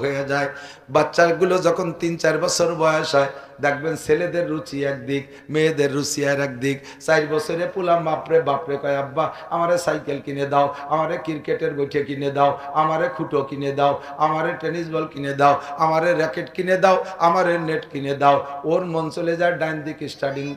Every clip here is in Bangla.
হয়ে যায়। বাচ্চাগুলো যখন ৩-৪ বছর বয়স হয় দেখবেন ছেলেদের রুচি একদিক, মেয়েদের রুচি আর একদিক। ৪ বছরে পুলা বাপরে বাপরে কয় আব্বা আমারে সাইকেল কিনে দাও, আমারে ক্রিকেটের বইটে কিনে দাও, আমারে খুঁটো কিনে দাও, আমারে টেনিস বল কিনে দাও, আমারে র্যাকেট কিনে দাও, আমারে নেট কিনে দাও। ওর মন চলে যায় ডাইন দিক স্টার্টিং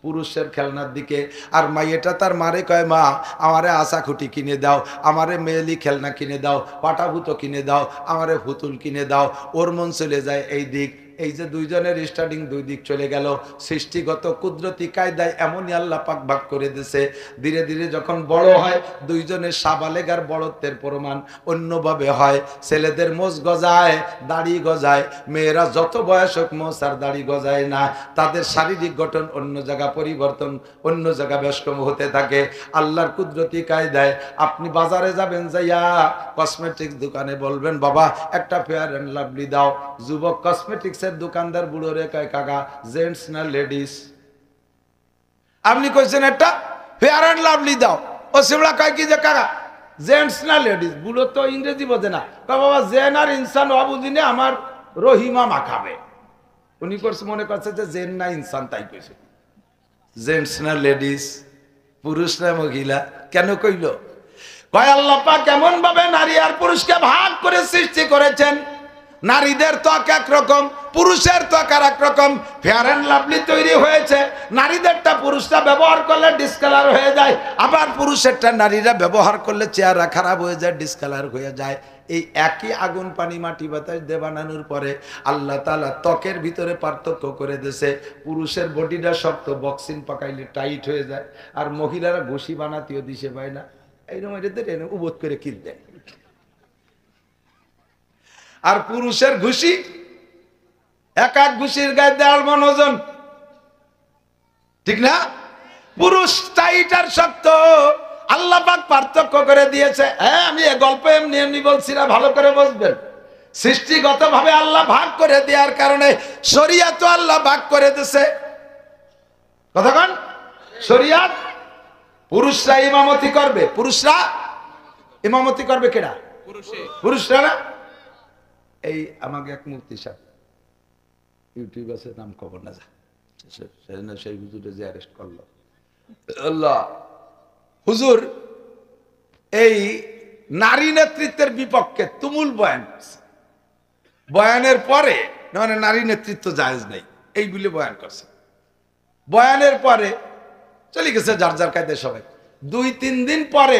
পুরুষের খেলনার দিকে। আর মাইয়েটা তার মারে কয় মা আমারে আশা খুঁটি কিনে দাও, আমারে মেয়েলি খেলনা কিনে দাও, পাটাভূতো কিনে দাও, আমারে পুতুল কিনে দাও। ওর মন চলে যায় এই দিক। এই যে দুইজনের স্টার্টিং দুই দিক চলে গেল, সৃষ্টিগত কুদরতি কায়দায় এমনই আল্লাহ পাক ভাগ করে দিছে। ধীরে ধীরে যখন বড় হয় দুইজনের সাবালেগ আর বড়ত্বের প্রমাণ অন্যভাবে হয়। ছেলেদের মোজ গজায়, দাড়ি গজায়, মেয়েরা যত বয়স হোক মোজ আর দাড়ি গজায় না। তাদের শারীরিক গঠন অন্য জায়গা পরিবর্তন, অন্য জায়গা ব্যস্কম হতে থাকে আল্লাহর কুদরতি কায়দায়। আপনি বাজারে যাবেন, যাইয়া কসমেটিক্স দোকানে বলবেন বাবা একটা ফেয়ার অ্যান্ড লাভলি দাও। যুবক কসমেটিক্সের দোকানদার বুড়ো রে কয় কাকা জেন্টস না লেডিস? আপনি কইছেন একটা ফেয়ার অ্যান্ড লাভলি দাও, ও সিমলা কয় কি যে কাকা জেন্টস না লেডিস? বুড়ো তো ইংরেজি বোঝে না, কয় বাবা জেন আর ইনসান অবুদিনে আমার রহিমা মাখাবে। উনি করছে মনে করছে যে জেন না ইনসান, তাই কইছে জেন্টস না লেডিস, পুরুষ না মহিলা। কেন কইল? কয় আল্লাহ পাক কেমন ভাবে নারী আর পুরুষকে ভাগ করে সৃষ্টি করেছেন। নারীদের ত্বক একরকম, পুরুষের ত্বক আর একরকম। ফেয়ার অ্যান্ড লাভলি তৈরি হয়েছে, নারীদেরটা পুরুষরা ব্যবহার করলে ডিসকালার হয়ে যায়, আবার পুরুষেরটা নারীরা ব্যবহার করলে চেহারা খারাপ হয়ে যায়, ডিসকালার হয়ে যায়। এই একই আগুন পানি মাটি বাতাস দিয়ে বানানোর পরে আল্লাহ তাআলা ত্বকের ভিতরে পার্থক্য করে দিয়েছে। পুরুষের বডিটা শক্ত, বক্সিং পাকাইলে টাইট হয়ে যায়, আর মহিলারা ঘুষি বানাতেও দিশে পায় না, এইরকম এটা উবোধ করে কিল দেয়। আর পুরুষের ঘুষি এক এক ঘুষির গায়ে দেওয়ার মন ওজন, ঠিক না? পুরুষ টাইট আর শক্ত আল্লাহ পাক পার্থক্য করে দিয়েছে। হ্যাঁ, আমি এ গল্প এমনি এমনি বলছি না, ভালো করে বুঝবেন। সৃষ্টিগত ভাবে আল্লাহ ভাগ করে দেওয়ার কারণে শরিয়াত আল্লাহ ভাগ করে দিয়েছে। কতক্ষণ শরিয়াত? পুরুষরা ইমামতি করবে, পুরুষরা ইমামতি করবে কেডা? পুরুষরা না। এই আমাকে এক মুফতি সাহেব ইউটিউব আছে, নাম খবর না যা, সেই হুজুরে যে অ্যারেস্ট করলো আল্লাহ হুজুর, এই নারী নেতৃত্বের বিপক্ষে তুমুল বয়ান করছে। বয়ানের পরে মানে নারী নেতৃত্ব জায়েজ নেই এই বলে বয়ান করছে। বয়ানের পরে চলে গেছে যার যার কায়দায় সবাই। 2-3 দিন পরে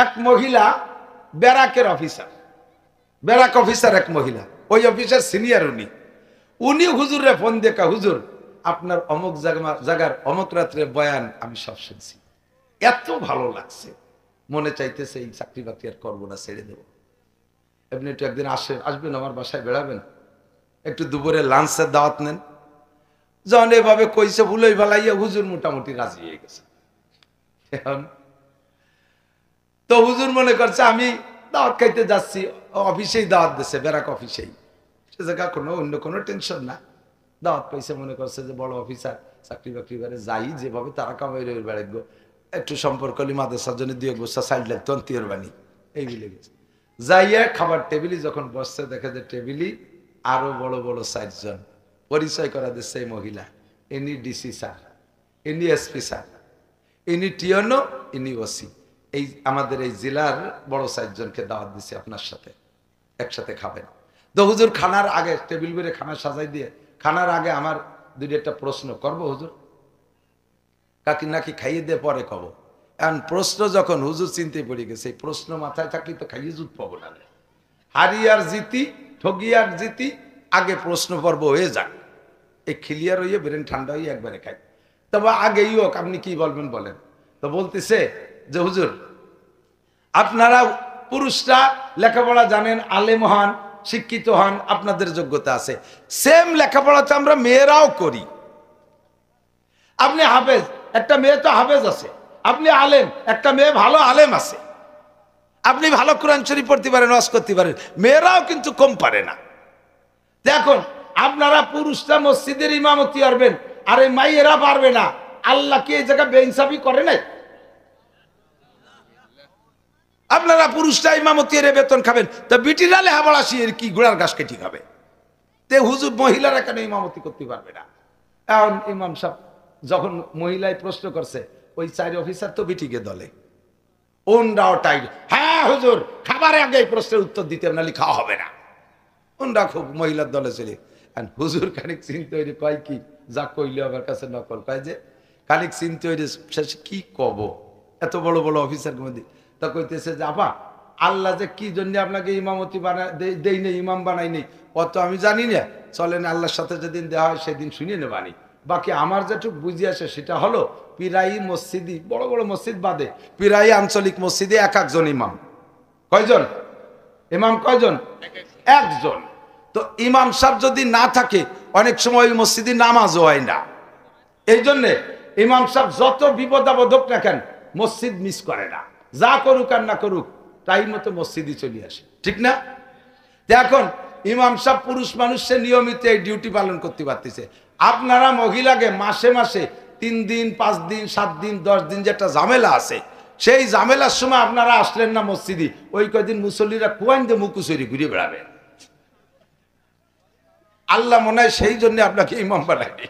এক মহিলা ব্যারাকের অফিসার, ব্যারাক অফিসার এক মহিলা, ওই অফিসার সিনিয়র, উনি হুজুরে ফোন দেখা, হুজুর আপনার অমুক জায়গার অমুক রাত্রে বয়ান আমি সব শুনছি, এত ভালো লাগছে, মনে চাইতেছে এই চাকরি বাকরি আর করবো না, ছেড়ে দেবো। আপনি একটু একদিন আসবেন আমার বাসায়, বেড়াবেন, একটু দুপুরে লাঞ্চের দাওয়াত নেন। যখন এভাবে কইছে ভুলই ভালাইয়া হুজুর মোটামুটি রাজি হয়ে গেছে। তো হুজুর মনে করছে আমি দাওয়াত খাইতে যাচ্ছি, অফিসেই দাওয়াত দিচ্ছে, ব্যারাক অফিসেই, সে জায়গা কোনো অন্য কোনো টেনশন না। দাওয়াত পাইছে, মনে করছে যে বড় অফিসার, চাকরি বাকরি বারে যাই, যেভাবে তারা কামাই বেড়াইব, একটু সম্পর্ক হলে মাদ্রাসার জন্য 2 বছর সাইড লাগতো তন্তির বাণী এই বিলে গেছে। যাইয়া খাবার টেবিলি যখন বসছে, দেখে যে টেবিলি আরো বড় বড় 4 জন। পরিচয় করা দিচ্ছে এই মহিলা, ইনি ডিসি স্যার, ইনি এসপি স্যার, ইনি টিয়নো, ইনি ওসি, এই আমাদের এই জেলার বড় 4 জনকে দাওয়াত দিচ্ছে, আপনার সাথে একসাথে খাবেন। তো হুজুর খানার আগে টেবিল বেড়ে খানা সাজাই দিয়ে, খানার আগে আমার 2-1টা প্রশ্ন করবো হুজুর, কাকি নাকি খাইয়ে দিয়ে পরে কব। এখন প্রশ্ন যখন হুজুর চিনতে পড়ে গেছে, এই প্রশ্ন মাথায় থাকলে তো খাইয়ে জুত পাবো না, হারি আর জিতি, ঠগি আর জিতি, আগে প্রশ্ন পর্ব হয়ে যাক, এই ক্লিয়ার হইয়ে ব্রেন ঠান্ডা হয়ে একবারে খাই। তবে আগেই হোক, আপনি কি বলবেন বলেন। তো বলতেছে যে হুজুর আপনারা পুরুষরা লেখাপড়া জানেন, আলেম হন, শিক্ষিত হন, আপনাদের যোগ্যতা আছে, সেম লেখাপড়া তো আমরা মেয়েরাও করি। আপনি হাফেজ, একটা মেয়ে তো হাফেজ আছে, আপনি আলেম, একটা মেয়ে ভালো আলেম আছে, আপনি ভালো কোরআন শরীফ পড়তে পারেন, ওয়াজ করতে পারেন, মেয়েরাও কিন্তু কম পারে না। দেখুন আপনারা পুরুষরা মসজিদের ইমামতি করবেন, আর এই মাইয়েরা পারবে না, আল্লাহ কি এই জায়গায় বেইনসাফি করে নাই? আপনারা পুরুষরা ইমামতি এর বেতন খাবেন, তা বিটিরা লেহাপড়াশি এর কি ঘোড়ার ঘাস কেটে খাবে? তে হুজুর মহিলারা কেন ইমামতি করতে পারবে না? এখন ইমাম সাহেব যখন মহিলায় প্রশ্ন করছে, ওই 4 অফিসার তো বিটিকে দলে, ওনরাও টাইট, হ্যাঁ হুজুর খাবার আগে এই প্রশ্নের উত্তর দিতে নালি খাওয়া হবে না। ওনরা খুব মহিলার দলে চলে। হুজুর খানিক চিন্তা হইলে কয় কি, যা কইলে আমার কাছে নকল কয় যে খানিক চিন্তা হইলে শেষে কি কব এত বড় বড় অফিসার মধ্যে, তা কইতেছে যে আপা আল্লাহ যে কি জন্য আপনাকে ইমামতি দেই নেই, ইমাম বানাই নেই অত আমি জানি না, চলেন আল্লাহর সাথে যেদিন দেওয়া হয় সেদিন শুনিয়ে নেবানি। বাকি আমার যেটুকু বুঝি আসে সেটা হলো পিরাই মসজিদি, বড় বড় মসজিদ বাদে পিরাই আঞ্চলিক মসজিদে এক একজন ইমাম। কয়জন ইমাম? কয়জন? একজন। তো ইমাম সাহেব যদি না থাকে অনেক সময় ওই মসজিদে নামাজও হয় না। এই জন্যে ইমাম সাহেব যত বিপদ আপদ হোক না কেন মসজিদ মিস করে না, যা করুক আর না করুক টাইম মতো মসজিদে চলে আসে, ঠিক না? এখন ইমাম সাহেব পুরুষ মানুষের নিয়মিত এই ডিউটি পালন করতে পারতেছে। আপনারা মহিলাকে মাসে মাসে 3 দিন 5 দিন 7 দিন 10 দিন যেটা ঝামেলা আছে, সেই ঝামেলার সময় আপনারা আসলেন না মসজিদে, ওই কয়দিন মুসল্লিরা কুয়াইন দিয়ে মুকুচুরি ঘুরে বেড়াবেন। আল্লাহ মনে হয় সেই জন্য আপনাকে ইমাম বানায়নি।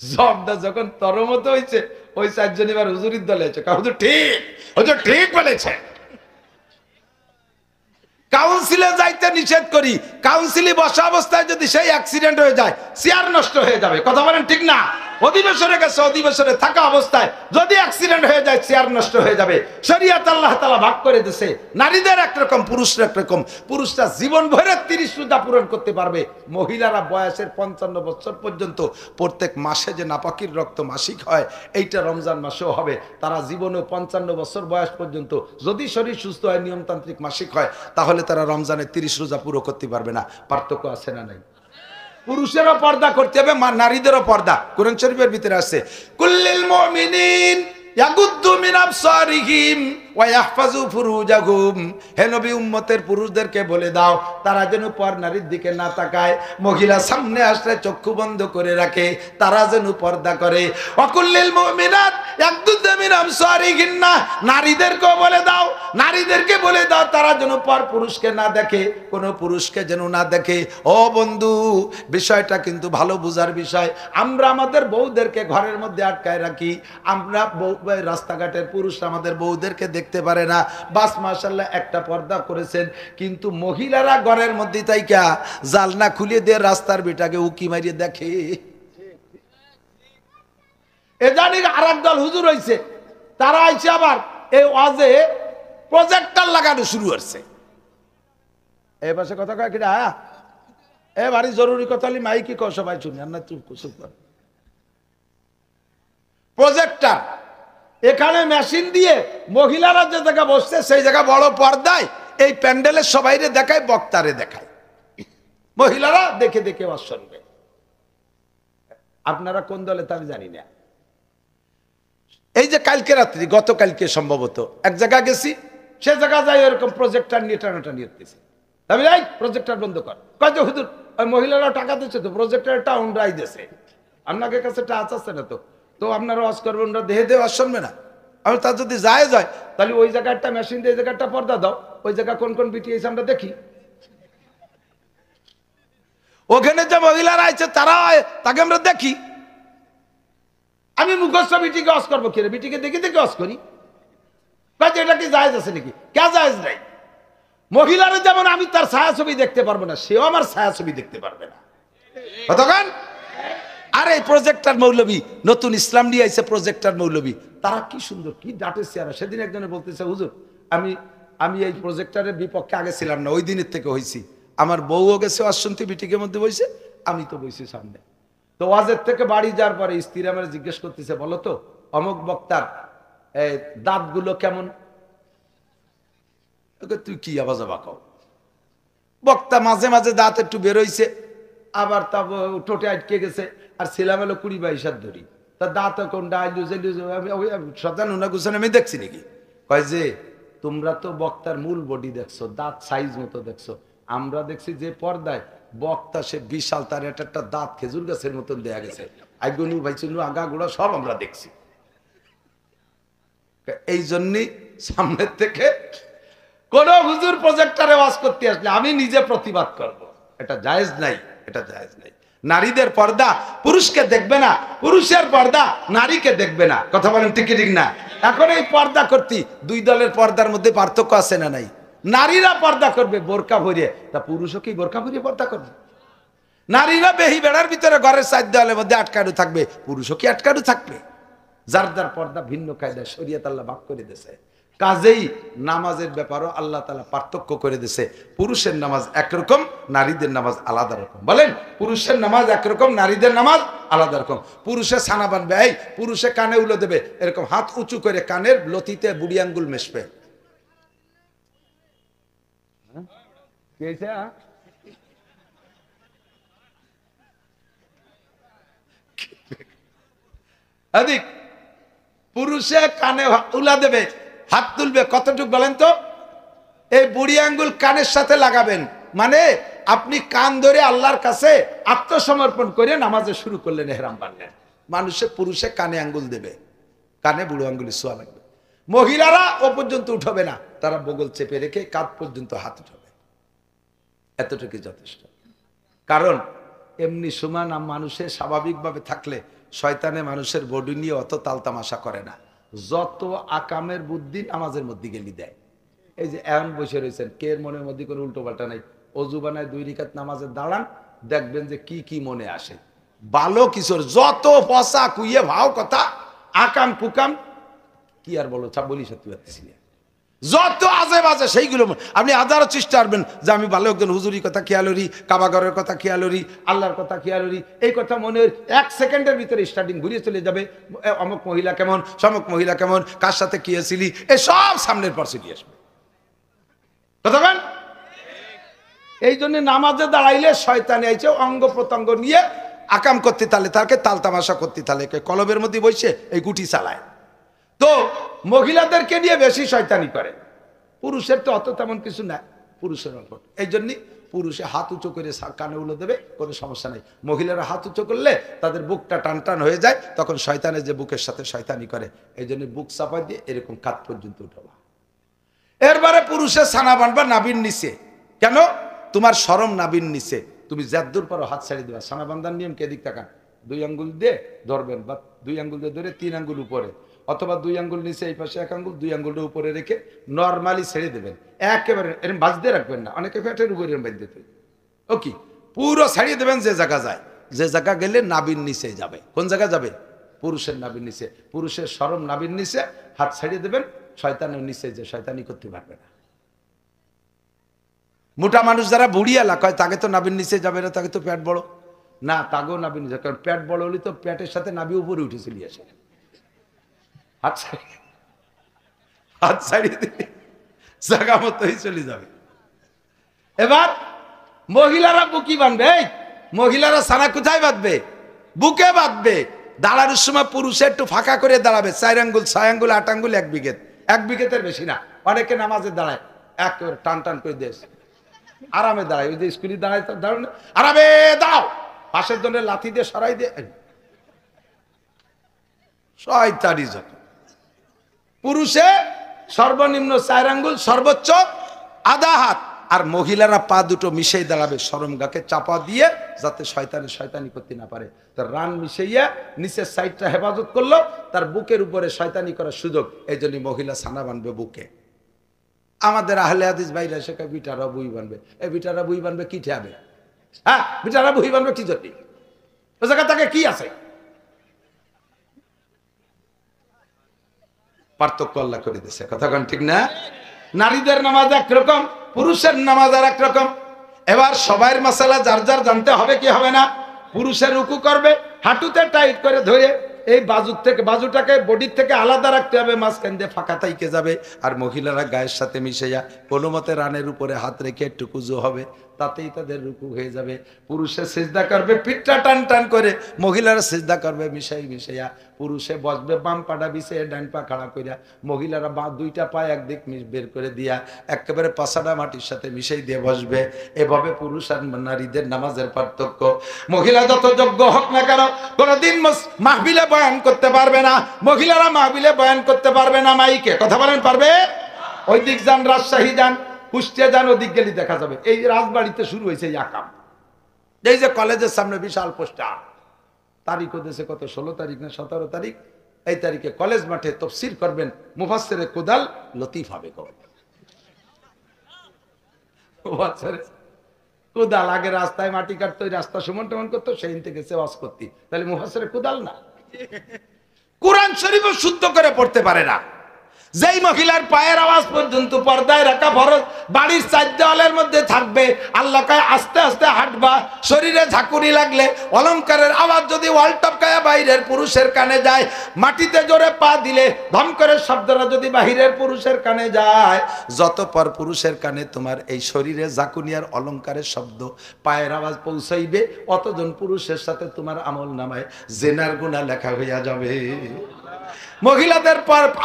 জবটা যখন তরমত হয়েছে ওই 4 জন এবার হুজুরির দলে আছে, হুজুর ঠিক, হুজুর ঠিক বলেছে। কাউন্সিলে যাইতে নিষেধ করি, কাউন্সিলে বসা অবস্থায় যদি সেই অ্যাক্সিডেন্ট হয়ে যায় চেয়ার নষ্ট হয়ে যাবে, কথা বলেন ঠিক না? অধিবেশনে গেছে, অধিবেশনে থাকা অবস্থায় যদি অ্যাক্সিডেন্ট হয়ে যায় চেয়ার নষ্ট হয়ে যাবে। শরীয়ত আল্লাহ তাআলা ভাগ করে দিয়েছে, নারীদের একরকম পুরুষরা একরকম। পুরুষরা জীবন ভরে 30 রোজা পূরণ করতে পারবে, মহিলারা বয়সের 55 বছর পর্যন্ত প্রত্যেক মাসে যে নাপাকির রক্ত মাসিক হয় এইটা রমজান মাসেও হবে। তারা জীবনেও 55 বছর বয়স পর্যন্ত যদি শরীর সুস্থ হয়, নিয়মতান্ত্রিক মাসিক হয়, তাহলে তারা রমজানে 30 রোজা পুরো করতে পারবে না। পার্থক্য আছে না নাই? পুরুষেরও পর্দা করতে হবে, নারীদেরও পর্দা। কোরআন শরীফের ভিতরে আছে কুল্লিল মুমিনিন ইয়াগুদ্দু মিন আবসারিহিম ওয়া ইয়াহফাজু ফুরুজাহুম। হে নবী উম্মতের পুরুষদেরকে বলে দাও তারা যেন পর নারীর দিকে না তাকায়, মহিলা সামনে আসলে চক্ষু বন্ধ করে রাখে, তারা যেন পর্দা করে। ওয়া কুল্লিল মুমিনাত ইয়াগুদ্দু মিন আবসারিহিন্না, নারীদেরকেও বলে দাও, নারীদেরকে বলে দাও তারা যেন পর পুরুষকে না দেখে, কোনো পুরুষকে যেন না দেখে। ও বন্ধু, বিষয়টা কিন্তু ভালো বুঝার বিষয়। আমরা আমাদের বউদেরকে ঘরের মধ্যে আটকায় রাখি, আমরা রাস্তাঘাটের পুরুষ আমাদের বউদেরকে দেখতে পারে না। বাস মাশাআল্লাহ একটা পর্দা করেছেন, কিন্তু মহিলারা ঘরের মধ্যে তাইকা জালনা খুলে দিয়ে রাস্তার বেটাকে উকি মারিয়ে দেখে। এ জানি আরেক দল হুজুর হইছে, তারা আইছে আবার এই ওয়াজে প্রজেক্টর লাগানো শুরু করছে। এই পাশে কথা কয় কিনা, এ বাড়ি জরুরি কথা হলে মাইকি কও, সবাই শুনি, আর না চুপ কর। প্রজেক্টর এখানে মেশিন দিয়ে মহিলারা যে জায়গা বসছে সেই জায়গা বড় পর্দায় এই প্যান্ডেলের সবাইরে দেখায়, বক্তারে দেখায়, মহিলারা দেখে দেখে ওয়াজ শুনবে। আপনারা কোন দলে তা আমি জানি না। এই যে কালকে রাত্রি, গতকালকে সম্ভবত এক জায়গা গেছি, সে জায়গা যাই এরকম প্রজেক্টর নিয়ে টানাটানি হতেছে। আমি এই প্রজেক্টর বন্ধ কর, কয় যে হুজুর ওই মহিলারা টাকা দিচ্ছে তো, প্রজেক্টরটা ওনরাই দিয়েছে, আপনাকে কাছে টাচ আছে না তো, তো আপনারা ওয়াজ করবেন, ওরা দেহে দেহে ওয়াজ শুনবে না। আমি তার যদি যায় তাহলে ওই জায়গাটা মেশিন দিয়ে, এই জায়গাটা পর্দা দাও, ওই জায়গা কোন কোন বিটি এসে আমরা দেখি। ওখানে যে মহিলারা আছে তারা তাকে আমরা দেখি। আমি মুখস্থ বিটিকে ওয়াজ করবো কি রে, বিটিকে দেখে দেখে ওয়াজ করি। কাজে এটা কি জায়েজ আছে নাকি? কে জায়েজ নাই? মহিলারা যেমন আমি তার ছায়াছবি দেখতে পারবো না, সেও আমার ছায়াছবি দেখতে পারবে না। কতক্ষণ? আর এই প্রজেক্টর মৌলবী, নতুন ইসলাম নিয়ে আইছে প্রজেক্টর মৌলবী, তারা কি সুন্দর কি ডাটেছে। আর সেদিন একজনে বলতেছে হুজুর আমি এই প্রজেক্টরের বিপক্ষে আগে ছিলাম না, ওই দিনের থেকে হয়েছি। আমার বউও গেছে ওয়াজ শুনতে, বিটিকের মধ্যে বইছে, আমি তো বইছি সামনে। তো ওয়াজের থেকে বাড়ি যাওয়ার পরে স্ত্রী আমার জিজ্ঞেস করতেছে, বলো তো অমুক বক্তার দাঁতগুলো কেমন? তুই কি আওয়াজ কও? বক্তা মাঝে মাঝে দাঁত একটু বেরোইছে, আবার তা টোটে আটকে গেছে, আর ছিলাম হলো 20-22 হাত ধরি, তা দাঁত কোনটা সাজানো না গুছানো আমি দেখছি নাকি? কয় যে তোমরা তো বক্তার মূল বডি দেখছো, দাঁত সাইজ মতো দেখছো, আমরা দেখছি যে পর্দায় বক্তা সে বিশাল, তার একটা দাঁত খেজুর গাছের মতন দেয়া গেছে, আইগুনু ভাইচুনু আগা গুড়া সব আমরা দেখছি। এই জন্যই সামনের থেকে কোন হুজুর প্রজেক্টরে ওয়াজ করতে আসলে আমি নিজে প্রতিবাদ করব। এটা জায়েজ নাই, এটা জায়েজ নাই। নারীদের পর্দা পুরুষকে দেখবে না, পুরুষের পর্দা নারীকে দেখবে না। কথা বলেন ঠিক ঠিক না? এখন এই পর্দা করতে দুই দলের পর্দার মধ্যে পার্থক্য আছে না নাই? নারীরা পর্দা করবে বোরকা ভরিয়ে, তা পুরুষও কি বোরকা ভরিয়ে পর্দা করবে? নারীরা বেহি বেড়ার ভিতরে ঘরের সাইড দেওয়ালের মধ্যে আটকানো থাকবে, পুরুষও কি আটকানো থাকবে? যার যার পর্দা ভিন্ন কায়দায় শরীয়ত আল্লাহ ভাগ করে দিয়েছে। কাজেই নামাজের ব্যাপারও আল্লাহ তাআলা পার্থক্য করে দিয়েছে। পুরুষের নামাজ একরকম, নারীদের নামাজ আলাদা রকম। বলেন, পুরুষের নামাজ একরকম, নারীদের নামাজ আলাদা রকম। পুরুষে ছানা বানবে, এই পুরুষে কানে উলো দেবে, এরকম হাত উঁচু করে কানের লতিতে বুড়ি আঙ্গুল মেশবে। আদিক পুরুষে কানে উলা দেবে, হাত তুলবে কতটুক বলেন তো? এই বুড়ি আঙ্গুল কানের সাথে লাগাবেন, মানে আপনি কান ধরে আল্লাহর কাছে আত্মসমর্পণ করে নামাজে শুরু করলেন, এহরাম বানলেন। মানুষে পুরুষে কানে আঙ্গুল দেবে, কানে বুড়ো আঙ্গুলি ছোঁয়া লাগবে। মহিলারা ও পর্যন্ত উঠবে না, তারা বগল চেপে রেখে কাঁধ পর্যন্ত হাত উঠাবে, এতটুকু যথেষ্ট। কারণ এমনি সমান মানুষের স্বাভাবিকভাবে থাকলে শয়তানে মানুষের বডি নিয়ে অত তালতামাশা করে না। যত আকামের বুদ্ধি নামাজের মধ্যে গেলি দেয়। এই যে এখন বসে রয়েছেন, কে মনের মধ্যে কোনো উল্টো পাল্টা নাই, অজু বানায় 2 রাকাত নামাজে দাঁড়ান, দেখবেন যে কি কি মনে আসে। ভালো কিশোর যত পচা কুইয়ে ভাও কথা, আকাম কুকাম কি আর বলো, বলি সত্যি পারতেছি না, যত আজে বাজে সেইগুলো আপনি হাজারো চেষ্টা করবেন যে আমি ভালো একজন হুজুরির কথা খেয়ালরি, কাবাগরের কথা খেয়ালরি, আল্লাহর কথা খেয়ালরি, এই কথা মনে 1 সেকেন্ডের ভিতরে স্টার্টিং ঘুরিয়ে চলে যাবে। অমুক মহিলা কেমন, সমক মহিলা কেমন, কার সাথে কি হয়েছিলি, এই সব সামনের পর চলে আসবে। কথা বলেন? এই জন্য নামাজে দাঁড়াইলে শয়তানি আইছে অঙ্গ প্রত্যঙ্গ নিয়ে আকাম করতে, তাহলে তাকে তালতামাশা করতে, তাহলে কলবের মধ্যে বসে এই গুটি চালায়। তো মহিলাদেরকে নিয়ে বেশি শয়তানি করে, পুরুষের তো অত তেমন কিছু না, পুরুষের অল্প। এই জন্য পুরুষে হাত উঁচু করে কানে উলো দেবে, কোনো সমস্যা নেই। মহিলারা হাত উঁচু করলে তাদের বুকটা টান টান হয়ে যায়, তখন শয়তানের যে বুকের সাথে শয়তানি করে, এই জন্য বুক চাপা দিয়ে এরকম কাঁধ পর্যন্ত উঠাবা। এরবারে পুরুষের ছানা বানবা নাবির নিচে। কেন? তোমার শরম নাবির নিচে, তুমি যদ্দূর পারো হাত ছাড়িয়ে দেবা। ছানা বান্ধার নিয়ম কে দিক তাকান, 2 আঙ্গুল দিয়ে ধরবেন, বা 2 আঙ্গুল দিয়ে ধরে 3 আঙ্গুল উপরে, অথবা 2 আঙ্গুল নিচে এই পাশে 1 আঙ্গুল, 2 আঙ্গুলটা উপরে রেখে নর্মালি ছেড়ে দেবেন। একেবারে এরকম বাজতে রাখবেন না, অনেকে ফ্যাটের উপরে বাঁধতে দেবে। ওকে, পুরো ছাড়িয়ে দেবেন, যে জায়গা যায়, যে জায়গা গেলে নাবির নিচে যাবে। কোন জায়গা যাবে? পুরুষের নাবির নিচে। পুরুষের শরম নাবির নিচে, হাত ছাড়িয়ে দেবেন, শয়তানের নিচে যে শয়তানি করতে পারবে না। মোটা মানুষ যারা বুড়িয়ালা কয় তাকে তো নাবির নিচে যাবে না, তাকে তো পেট বড় না, তাকেও নাবির নিচে, কারণ পেট বড় হলে তো পেটের সাথে নাবি উপরে উঠে চলে আসে। হাত ছাড়িয়ে দিলে জায়গা মতোই চলে যাবে। এবার মহিলারা বুকি বাঁধবে, এই মহিলারা ছানা কোথায় বাঁধবে? বুকে বাঁধবে। দাঁড়ানোর সময় পুরুষে একটু ফাঁকা করে দাঁড়াবে, 4 আঙ্গুল 6 আঙ্গুল 8 আঙ্গুল 1 বিঘেত, 1 বিঘেতের বেশি না। অনেকে নামাজে দাঁড়ায় একেবারে টান টান করে দেশ, আরামে দাঁড়ায়, ওই যে স্কুলে দাঁড়ায় দাঁড়ানো, আরামে দাও, পাশের জন্য লাথি দিয়ে সরাই দিয়ে শয়তানি যত। পুরুষে সর্বনিম্ন 4 আঙ্গুল, সর্বোচ্চ আধা হাত। আর মহিলারা পা দুটো মিশিয়ে দাঁড়াবে, শরমগাকে চাপা দিয়ে, যাতে শয়তানি করতে না পারে। তার রান মিশাইয়া নিচের সাইডটা হেফাজত করলো, তার বুকের উপরে শয়তানি করার সুযোগ। এই জন্য মহিলা ছানা বানবে বুকে। আমাদের আহলে হাদিস ভাইরা শেখা বিটারা বই বানবে, এই বিটারা বই বানবে কি ঠাবে? হ্যাঁ, বিটারা বই বানবে কি জন্য? ও জায়গা তাকে কি আছে? পার্থক্য আল্লাহ করে দিয়েছে। কথা কোন ঠিক না? নারীদের নামাজ একরকম, পুরুষের নামাজ আর একরকম। এবার সবাই মাসালা যার যার জানতে হবে কি হবে না। পুরুষের রুকু করবে, হাঁটুতে টাইট করে ধরে এই বাজুটাকে বডির থেকে আলাদা রাখতে হবে, মাঝখান দিয়ে ফাঁকা থাইকে যাবে। আর মহিলারা গায়ের সাথে মিশে যায়, কোনো মতে রানের উপরে হাত রেখে একটু কুজু হবে, তাতেই তাদের রুকু হয়ে যাবে। পুরুষে সিজদা করবে পিঠটা টান টান করে, মহিলারা সিজদা করবে মিশাই মিশাইয়া। পুরুষে বসবে বাম পাটা বিছিয়ে ডান পা খাড়া কইরা, মহিলারা দুইটা পা একদিক বের করে দিয়া একেবারে পাছাটা মাটির সাথে মিশাই দিয়ে বসবে। এভাবে পুরুষ আর নারীদের নামাজের পার্থক্য। মহিলা যত যোগ্য হোক না কেন কোনদিন মাহফিলে বয়ান করতে পারবে না। মহিলারা মাহফিলে বয়ান করতে পারবে না। মাইকে কথা বলেন পারবে? ওই দিক যান, রাজশাহী যান, কুষ্টিয়া যান, ওদিক গেলে দেখা যাবে। এই রাজবাড়িতে শুরু হয়েছে এই আকাম। এই যে কলেজের সামনে বিশাল পোস্টার, তারিখ হতেছে কত, 16 তারিখ না 17 তারিখ। এই তারিখে কলেজ মাঠে তাফসীর করবেন মুফাসসিরে কুদাল লতিফ হবে কবে। কুদাল আগে রাস্তায় মাটি কাটতো, রাস্তা সমান টমান করতো, সেই থেকে সে ওয়াজ করতি, তাহলে মুফাসসিরে কুদাল না। কোরআন শরীফও শুদ্ধ করে পড়তে পারে না। যেই মহিলার পায়ের আওয়াজ পর্যন্ত পর্দায় রাখা ফরজ, বাড়ির চার দেওয়ালের মধ্যে থাকবে, আল্লাহ কয় আস্তে আস্তে হাঁটবা, শরীরে ঝাঁকুনি লাগলে অলংকারের আওয়াজ যদি ওয়াল টপকায়া বাইরের পুরুষের কানে যায়, মাটিতে জোরে পা দিলে ধম করে শব্দটা যদি বাহিরের পুরুষের কানে যায়, যত পর পুরুষের কানে তোমার এই শরীরে ঝাঁকুনি আর অলংকারের শব্দ পায়ের আওয়াজ পৌঁছাইবে, অতজন পুরুষের সাথে তোমার আমল নামায় জেনার গুনাহ লেখা হইয়া যাবে। মহিলাদের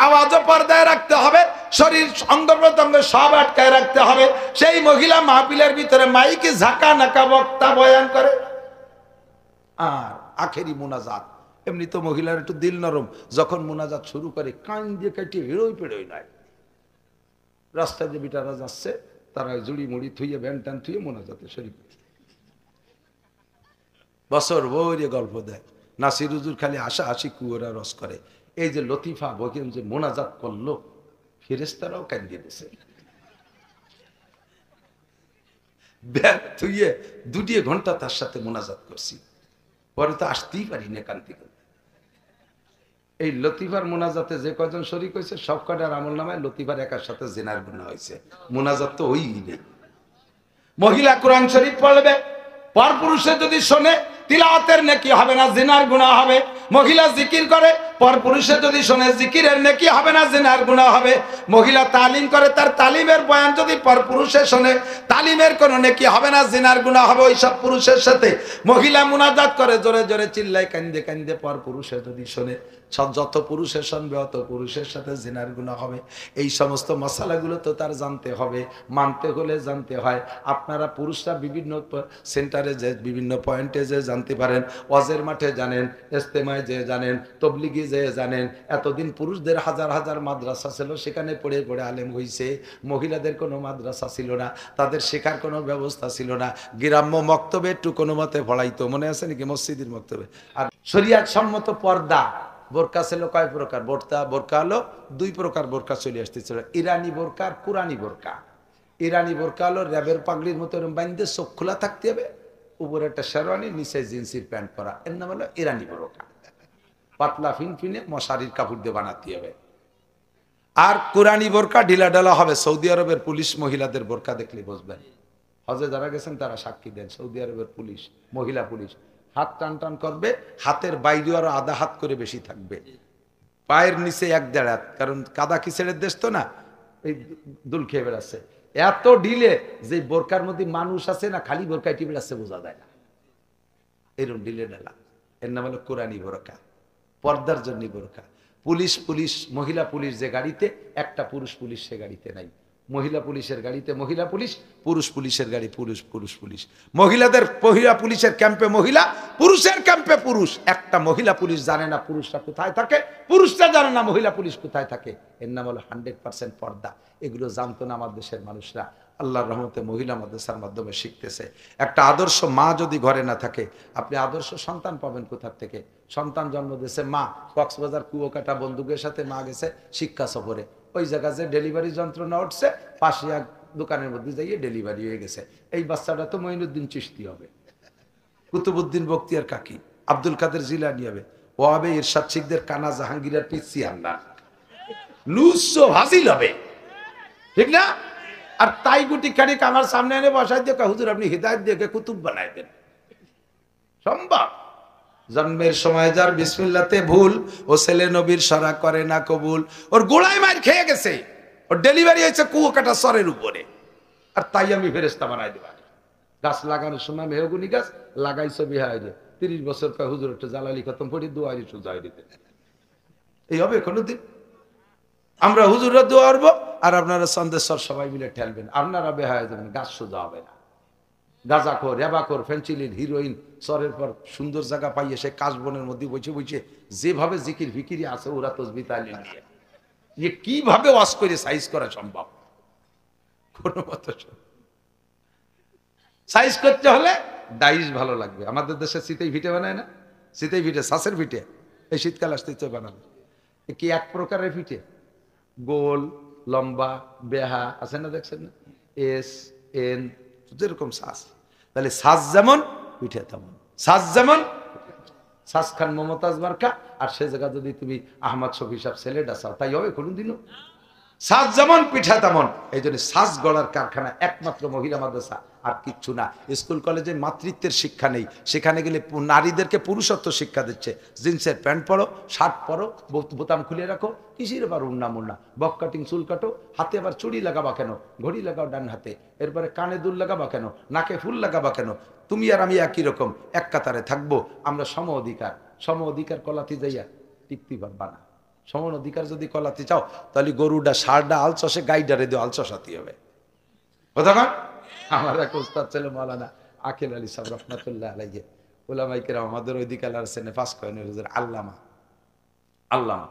আওয়াজও পর্দায় রাখতে হবে, শরীর অঙ্গ প্রত্যঙ্গ সব আটকায় রাখতে হবে। সেই মহিলা মাহফিলের ভিতরে মাইকে ঝাঁকা নাকা বক্তা বয়ান করে। আর আখেরি মুনাজাত, এমনি তো মহিলার একটু দিল নরম, যখন মুনাজাত শুরু করে কান দিয়ে কাটিয়ে হেরোই পেড়োই নয়। রাস্তায় যে বিটারা যাচ্ছে তারা জুড়ি মুড়ি থুইয়ে ব্যান ট্যান থুইয়ে মুনাজাতে শরীর বছর বইরে গল্প দেয়। নাসির হুজুর খালি আশা হাসি কুয়োরা রস করে। এই যে লতিফা বকেন যে মোনাজাত করলো, ফেরেশতারাও কান্দিয়ে দিয়েছে। ব্যাগ থুইয়ে 2 ঘন্টা তার সাথে মোনাজাত করছি, পরে তো আসতেই পারি না কান্তি। এই লতিফার মোনাজাতে যে কয়জন শরীক হয়েছে সব কয়টার আমল নামায় লতিফার একার সাথে জিনার গুনাহ হয়েছে। মোনাজাত তো ওই নেই। মহিলা কোরআন শরীফ পড়বে, পর পুরুষে যদি শোনে তিলাওয়াতের নেকি হবে না, জিনার গুনাহ হবে। মহিলা জিকির করে, পর পুরুষে যদি শোনে জিকিরের নেকি হবে না, জিনার গুনাহ হবে। মহিলা তালিম করে, তার তালিমের বয়ান যদি পর পুরুষে শোনে, তালিমের কোনো নেকি হবে না, জিনার গুনাহ হবে ওই সব পুরুষের সাথে। মহিলা মুনাজাত করে জোরে জোরে চিল্লায় কান্দে কান্দে, পর পুরুষে যদি শোনে, যত পুরুষের শুনবে অত পুরুষের সাথে জিনার গুনাহ হবে। এই সমস্ত মশালাগুলো তো তার জানতে হবে, মানতে হলে জানতে হয়। আপনারা পুরুষরা বিভিন্ন সেন্টারে যে বিভিন্ন পয়েন্টে যে জানতে পারেন, ওয়াজের মাঠে জানেন, ইজতেমায় যে জানেন, তবলিগি যে জানেন। এতদিন পুরুষদের হাজার হাজার মাদ্রাসা ছিল, সেখানে পড়ে পড়ে আলেম হইছে। মহিলাদের কোনো মাদ্রাসা ছিল না, তাদের শেখার কোনো ব্যবস্থা ছিল না। গ্রাম্য মক্তবে একটু কোনো মতে পড়াইতো, মনে আছে নাকি মসজিদের মক্তবে। আর শরিয়াত সম্মত পর্দা, বোরকা ছিল কয় প্রকার? বোরকা হলো 2 প্রকার বোরকা চলে আসতেছিল, ইরানি বোরকা আর কুরানি বোরকা। ইরানি বোরকা হলো র্যাবের পাগড়ির মতো বাঁধতে চোখ খোলা থাকতে হবে, উপরে একটা শেরওয়ানি, নিচে জিন্সির প্যান্ট পরা, এর নাম হলো ইরানি বোরকা। পাতলা ফিনফিনে মশারির কাপড় দিয়ে বানাতে হবে। আর কুরানি বোরকা ঢিলা ঢালা হবে। সৌদি আরবের পুলিশ মহিলাদের বোরকা দেখলে বুঝবেন। হজে যারা গেছেন তারা সাক্ষী দেন, সৌদি আরবের পুলিশ, মহিলা পুলিশ হাত টান টান করবে, হাতের বাইরে আরো আধা হাত করে বেশি থাকবে, পায়ের নিচে 1-1.5 হাত, কারণ কাদা কিসের দেশ তো না, এই দুল খেয়ে বেড়াচ্ছে। এত ঢিলে যে বোরকার মধ্যে মানুষ আছে না, খালি বোরকায় টিপে বেড়াচ্ছে বোঝা যায় না, এরকম ঢিলে ঢালা। এর নাম হলো কোরআনি বোরকা, পর্দার জন্য বোরকা। পুলিশ মহিলা পুলিশ যে গাড়িতে, একটা পুরুষ পুলিশ সে গাড়িতে নাই। মহিলা পুলিশের গাড়িতে মহিলা পুলিশ, পুরুষ পুলিশের গাড়ি পুরুষ পুলিশ। মহিলাদের মহিলা পুলিশের ক্যাম্পে মহিলা, পুরুষের ক্যাম্পে পুরুষ। একটা মহিলা পুলিশ জানে না পুরুষরা কোথায় থাকে, পুরুষরা জানে না মহিলা পুলিশ কোথায় থাকে। এর নাম হলো 100% পর্দা। এগুলো জানতো না আমার দেশের মানুষরা। আল্লাহর রহমতে মহিলা মাদ্রাসার মাধ্যমে শিখতেছে। একটা আদর্শ মা যদি ঘরে না থাকে, আপনি আদর্শ সন্তান পাবেন কোথার থেকে? সন্তান জন্ম দিয়েছে মা, কক্সবাজার কুয়োকাটা বন্দুকের সাথে মা গেছে শিক্ষা সফরে, ওই জায়গায় যে ডেলিভারি যন্ত্রণা উঠছে, পাশে এক দোকানের মধ্যে যাইয়ে ডেলিভারি হয়ে গেছে। এই বাচ্চাটা তো মঈনুদ্দিন চিশতি হবে, কুতুবুদ্দিন বখতিয়ার কাকি, আব্দুল কাদের জিলানী হবে, ও হবে ইরশাদ শিখদের কানা জাহাঙ্গীরের পিসি আন্না, লুসো হাসিল হবে, ঠিক না? আর তাই গুটি খানিক আমার সামনে এনে বসাই দিয়ে হুজুর আপনি হিদায়ত দিয়ে কুতুব বানাই দেন, সম্ভব? জন্মের সময় যার বিসমিল্লাতে ভুল, ও ছেলে নবীর সরা করে না কবুল। ওর গোড়ায় মার খেয়ে গেছে, ওর ডেলিভারি হয়েছে কুয়োকাটা সরের উপরে, আর তাই আমি ফেরেশতা বানাই দেব। গাছ লাগানোর সময় মেহগুনি গাছ লাগাইছো বিহারে 30 বছর পর হুজুর একটা জ্বালালি খতম করি দোয়ারি সুজাই দিতে এই হবে কোনোদিন? আমরা হুজুররা দোয়া করবো আর আপনারা সন্দেশ্বর সবাই মিলে ঠেলবেন, আপনারা বেহায় যাবেন, গাছ সোজা হবে না। গাঁজাখোর, রেবাখোর, ফেন্সিলিন, হিরোইন সরের পর সুন্দর জায়গা পাইয়ে সে কাশবনের মধ্যে বসে বসে যেভাবে জিকির ফিকিরি আছে ওরা তসবি তালিম নিয়ে যে কিভাবে ওয়াশ করে সাইজ করা সম্ভব? কোনো মতো সাইজ করতে হলে ডাইস ভালো লাগবে। আমাদের দেশে শীতেই ভিটে বানায় না, শীতেই ভিটে, শ্বাসের ভিটে, এই শীতকাল আসতে বানাবে কি এক প্রকারের পিঠে, গোল লম্বা বেহা আছে না, দেখছেন না, এস এন যেরকম শ্বাস। তাহলে শ্বাস যেমন পিঠে তেমন, শ্বাস যেমন শ্বাস খান মমতাজ মার্কা, আর সে জায়গা যদি তুমি আহমদ শফি সাহেব ছেলেটা চাও তাই হবে কোনোদিনও? শ্বাস যেমন পিঠা তেমন। এই জন্য শ্বাস গড়ার কারখানা একমাত্র মহিলা মাদ্রাসা, আর কিচ্ছু না। স্কুল কলেজে মাতৃত্বের শিক্ষা নেই, সেখানে গেলে নারীদেরকে পুরুষত্ব শিক্ষা দিচ্ছে। জিন্সের প্যান্ট পরো, শার্ট পরো, বোতাম খুলে রাখো, কিসির আবার উন্না মুন্না, বক কাটিং, চুল কাটো, হাতে আবার চুড়ি লাগাবা কেন, ঘড়ি লাগাও ডান হাতে, এরপরে কানে দুল লাগাবা কেন, নাকে ফুল লাগাবা কেন? তুমি আর আমি একই রকম, এক কাতারে থাকবো। আমরা সম অধিকার, সম অধিকার কলাতে যাইয়া টিকতে পারবা না। সমান অধিকার যদি কলাতে চাও তাহলে গরুটা ষাঁড়টা আলচষে গাইডারে দিয়ে আলচষাতে হবে। বুঝলেন? আমার এক উস্তাদ ছিল মাওলানা আকিল আলী সাহেব রহমাতুল্লাহ আলাইহি, উলামায়ে কেরাম আমাদের ওই কালার সেনে পাস করেন হুজুর আল্লামা আল্লামা।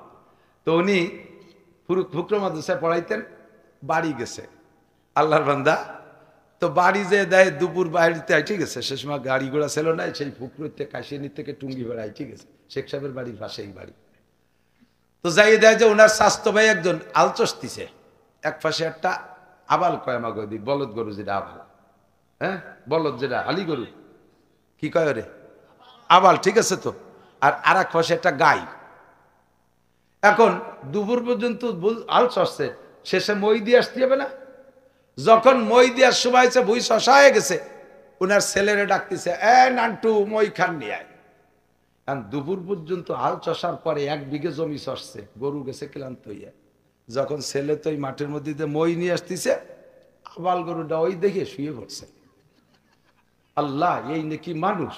তো উনি ফুকরা মাদ্রাসায় পড়াইতেন, বাড়ি গেছে আল্লাহর বান্দা। তো বাড়ি যে দেয় দুপুর বাড়িতে, ঠিক আছে, সে সময় গাড়ি ঘোড়া ছিল না, সেই ফুকরুতে কাশিয়ানি থেকে টুঙ্গি বেড়াই, ঠিক আছে, শেখ সাহেবের বাড়ির পাশেই বাড়ি। তো যাই দেয় যে ওনার স্বাস্থ্য ভাই একজন আলচস্তিছে, এক পাশে একটা আবাল কয় আমাকে ওই বলদ গরু, যেটা আবাল, হ্যাঁ বলদ যেটা আলি গরু কি কয় রে আবাল, ঠিক আছে তো, আর এক পাশে একটা গাই। এখন দুপুর পর্যন্ত আলচসছে, শেষে মই দিয়ে আসতে হবে না? যখন মই দেওয়ার সময় হয়েছে, বই শশা হয়ে গেছে, ওনার ছেলেরে ডাকতেছে, এ নান্টু মই খান নিয়ে আয়। দুপুর পর্যন্ত হাল চষার পরে 1 বিঘে জমি চষছে, গরু গেছে ক্লান্ত হইয়া। যখন ছেলে তো ওই মাঠের মধ্যে মই নিয়ে আসতেছে, আবাল গরুটা ওই দেখে শুয়ে পড়ছে। আল্লাহ, এই নাকি মানুষ!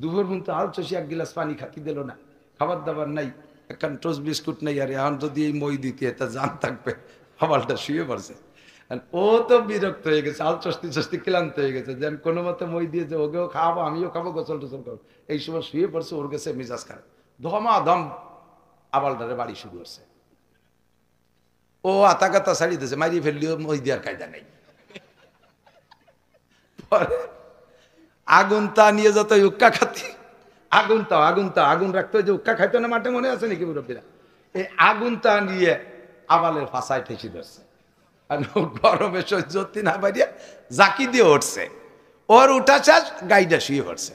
দুপুর পর্যন্ত হাল চষি 1 গিলাস পানি খাতি দিল না, খাবার দাবার নাই, একখান টোস্ট বিস্কুট নেই, আর এখন যদি এই মই দিতে তা জান থাকবে। আবালটা শুয়ে পড়ছে, ও তো বিরক্ত হয়ে গেছে, আল চস্তি চস্তি ক্লান্ত হয়ে গেছে, যেন কোনো মতে মই দিয়েছে, ওকেও খাওয়াবো আমিও খাবো, গোসল টোসল করবো। এই সময় শুয়ে পড়ছে, ওর গেছে মিজাজ খারাপ, ধমাধম আবালটারে বাড়ি শুরু করছে। ও আতা কাতা ছাড়ি দিয়েছে, মারিয়ে ফেললিও মই দেওয়ার কায়দা নেই। পরে আগুন তা নিয়ে যত উক্কা খাতি, আগুন রাখতো, যে উক্কা খাইতো না মাঠে, মনে আছে নাকি মুরব্বীরা? এই আগুন তা নিয়ে আবালের ফাঁসায় ঠেসি ধরছে, গরমে সহ্য না বাড়িয়া জাকি দিয়ে উঠছে, ওর উঠা চাষ গাইডা শুয়ে পড়ছে।